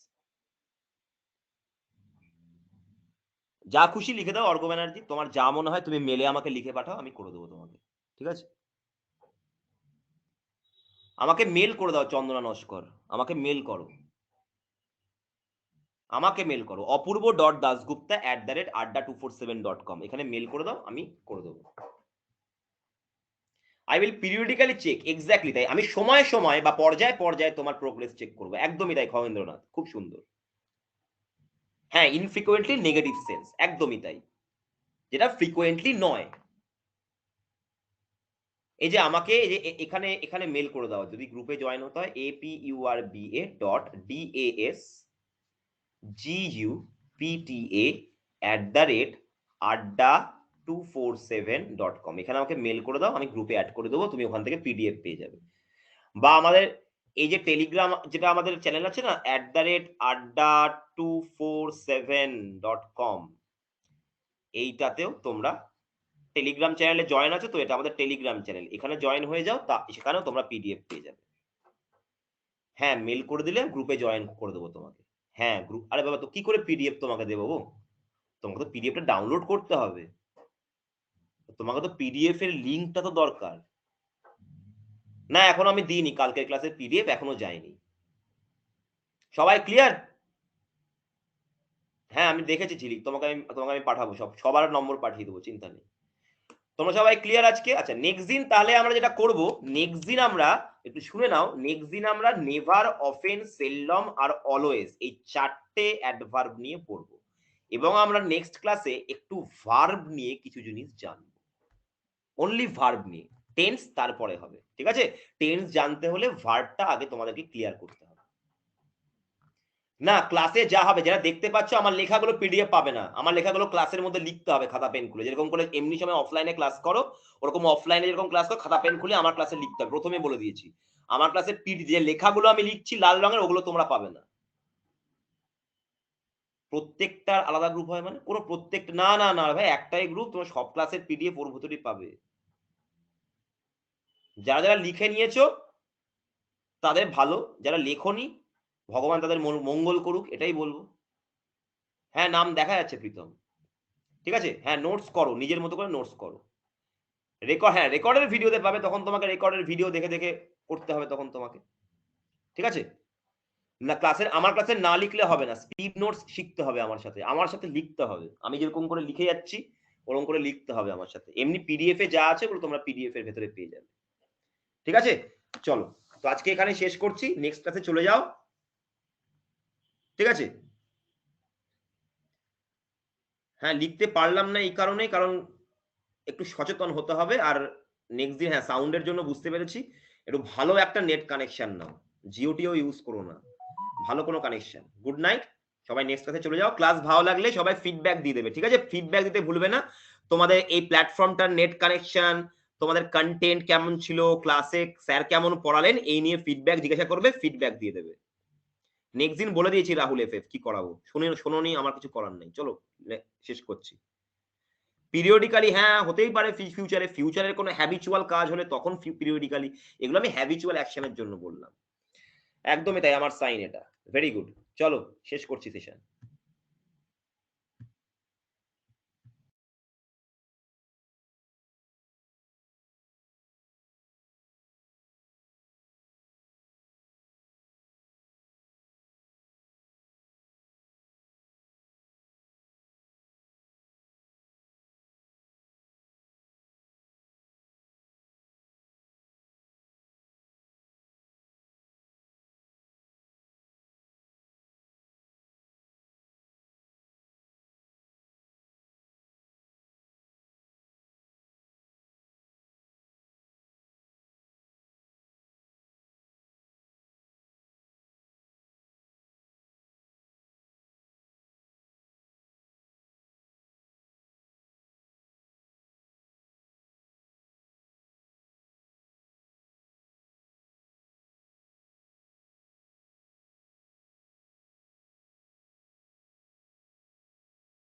যা খুশি লিখে দাও অর্ক ব্যানার্জি, তোমার যা মনে হয় তুমি মেলে আমাকে লিখে পাঠাও, আমি করে দেবো তোমাকে, ঠিক আছে? আমাকে মেল করে দাও চন্দনা নস্কর, আমাকে মেল করো, আমাকে মেল করো apurvo.dasgupta@adda247.com, এখানে মেল করে দাও, আমি করে দেবো। I will periodically check, exactly তাই, আমি সময় সময় বা পর্যায়ে পর্যায়ে তোমার প্রোগ্রেস চেক করবো, একদমই তাই খগেন্দ্রনাথ, খুব সুন্দর। হ্যাঁ, ইনফ্রিকুয়েন্টলি নেগেটিভ সেন্স, একদমই তাই, যেটা ফ্রিকুয়েন্টলি নয়। এই যে আমাকে এই যে এখানে এখানে মেল করে দাও, যদি গ্রুপে জয়েন হতে হয় apurva.gupta@adda247.com, এখানে আমাকে মেল করে দাও, আমি গ্রুপে অ্যাড করে দেবো, তুমি ওখান থেকে পিডিএফ পেয়ে যাবে। বা আমাদের এই যে টেলিগ্রাম যেটা আমাদের চ্যানেল আছে না @adda247.com, এইটাতেও তোমরা টেলিগ্রাম চ্যানেলে জয়েন আছো তো, এটা আমাদের টেলিগ্রাম চ্যানেল, এখানে জয়েন হয়ে যাও, তা সেখানেও তোমরা পিডিএফ পেয়ে যাবে। হ্যাঁ, মেল করে দিলে গ্রুপে জয়েন করে দেবো তোমাকে। হ্যাঁ গ্রুপ, আরে বাবা তো কি করে পিডিএফ তোমাকে দেবো গো, তোমাকে তো পিডিএফটা ডাউনলোড করতে হবে, তোমাকে তো পিডিএফ এর লিঙ্কটা তো দরকার। না এখনো আমি দিইনি, কালকের ক্লাসের পিডিএফ এখনো যায়নি। সবাই ক্লিয়ার? হ্যাঁ আমি দেখেছি ঝিলিক, তোমাকে আমি পাঠাবো, সবার নম্বর পাঠিয়ে দেবো, চিন্তা নেই। তোমরা সবাই ক্লিয়ার আজকে? আচ্ছা নেক্সট দিন তাহলে আমরা যেটা করব, নেক্সট দিন আমরা একটু শুনে নাও, নেক্সট দিন আমরা নেভার, অফেন, সেল্ডম আর অলওয়েজ এই 4টে অ্যাডভার্ব নিয়ে পড়ব, এবং আমরা নেক্সট ক্লাসে একটু ভার্ব নিয়ে কিছু জিনিস জানবো, অনলি ভার্ব নিয়ে, টেন্স তারপরে হবে, ঠিক আছে? টেন্স জানতে হলে ভার্বটা আগে তোমাদেরকে ক্লিয়ার করতে হবে। না ক্লাসে যা হবে, যারা দেখতে পাচ্ছ আমার লেখাগুলো পিডিএফ পাবে না, আমার লেখাগুলো ক্লাসের মধ্যে লিখতে হবে খাতা পেন খুলে, যেরকম করে এমনি সময় অফলাইনে ক্লাস করো ওরকম অফলাইনে যেরকম ক্লাস করো খাতা পেন খুলে আমার ক্লাসে লিখতে হবে, প্রথমে বলে দিয়েছি। আমার ক্লাসে যে লেখাগুলো আমি লিখছি লাল রঙের, ওগুলো তোমরা পাবে না। প্রত্যেকটার আলাদা গ্রুপ হয় মানে কোনো প্রত্যেকটা, না না না ভাই একটাই গ্রুপ, তোমার সব ক্লাসের পিডিএফ ওর ভিতরেই পাবে। যারা যারা লিখে নিয়েছো তাদের ভালো, যারা লেখনি ভগবান তাদের মঙ্গল করুক, এটাই বলবো। হ্যাঁ, নাম দেখা যাচ্ছে প্রীতম। ঠিক আছে? হ্যাঁ, নোটস করো, নিজের মতো করে নোটস করো। হ্যাঁ, রেকর্ডের ভিডিওতে পাবে, তখন তোমাকে রেকর্ডের ভিডিও দেখে, দেখে করতে হবে তখন তোমাকে। ঠিক আছে? না আমার ক্লাসে না লিখলে হবে না। স্পিড নোটস শিখতে হবে আমার সাথে। আমার সাথে লিখতে হবে। আমি যেরকম করে লিখে যাচ্ছি, ওরকম করে লিখতে হবে আমার সাথে। এমনি পিডিএফ এ যা আছে ওগুলো তোমরা পিডিএফ এর ভেতরে পেয়ে যাবে। ঠিক আছে? চলো। তো আজকে এখানে শেষ করছি। নেক্সট ক্লাসে চলে যাও। ঠিক আছে? হ্যাঁ, লিখতে পারলাম না এই কারণেই, কারণ একটু সচেতন হতে হবে। আর নেক্সট দিন হ্যাঁ, সাউন্ডের জন্য বুঝতে পেরেছি। একটু ভালো একটা নেট কানেকশন নাও। জিও টিও ইউজ করো না। ভালো কোনো কানেকশন। Good night. সবাই নেক্সট ক্লাসে চলে যাও। ক্লাস ভালো লাগলে সবাই ফিডব্যাক দিয়ে দেবে। ঠিক আছে? ফিডব্যাক দিতে ভুলবে না। তোমাদের এই প্ল্যাটফর্মটার নেট কানেকশন, তোমাদের কন্টেন্ট কেমন ছিল, ক্লাসে স্যার কেমন পড়ালেন, এই নিয়ে ফিডব্যাক জিজ্ঞাসা করবে, ফিডব্যাক দিয়ে দেবে। নেক্সট দিন বলে দিয়েছি রাহুল এফএফ কি করাবো। শোনোনি, আমার কিছু করার নেই। চলো শেষ করছি। পিরিয়ডিক্যালি হ্যাঁ, হতেই পারে ফিউচারের কোনো হ্যাবিচুয়াল কাজ হলে তখন পিরিয়ডিক্যালি। এগুলো আমি হ্যাবিচুয়াল অ্যাকশনের জন্য বললাম। একদমই তাই, আমার সাইন এটা। Very good. চলো শেষ করছি সেশন।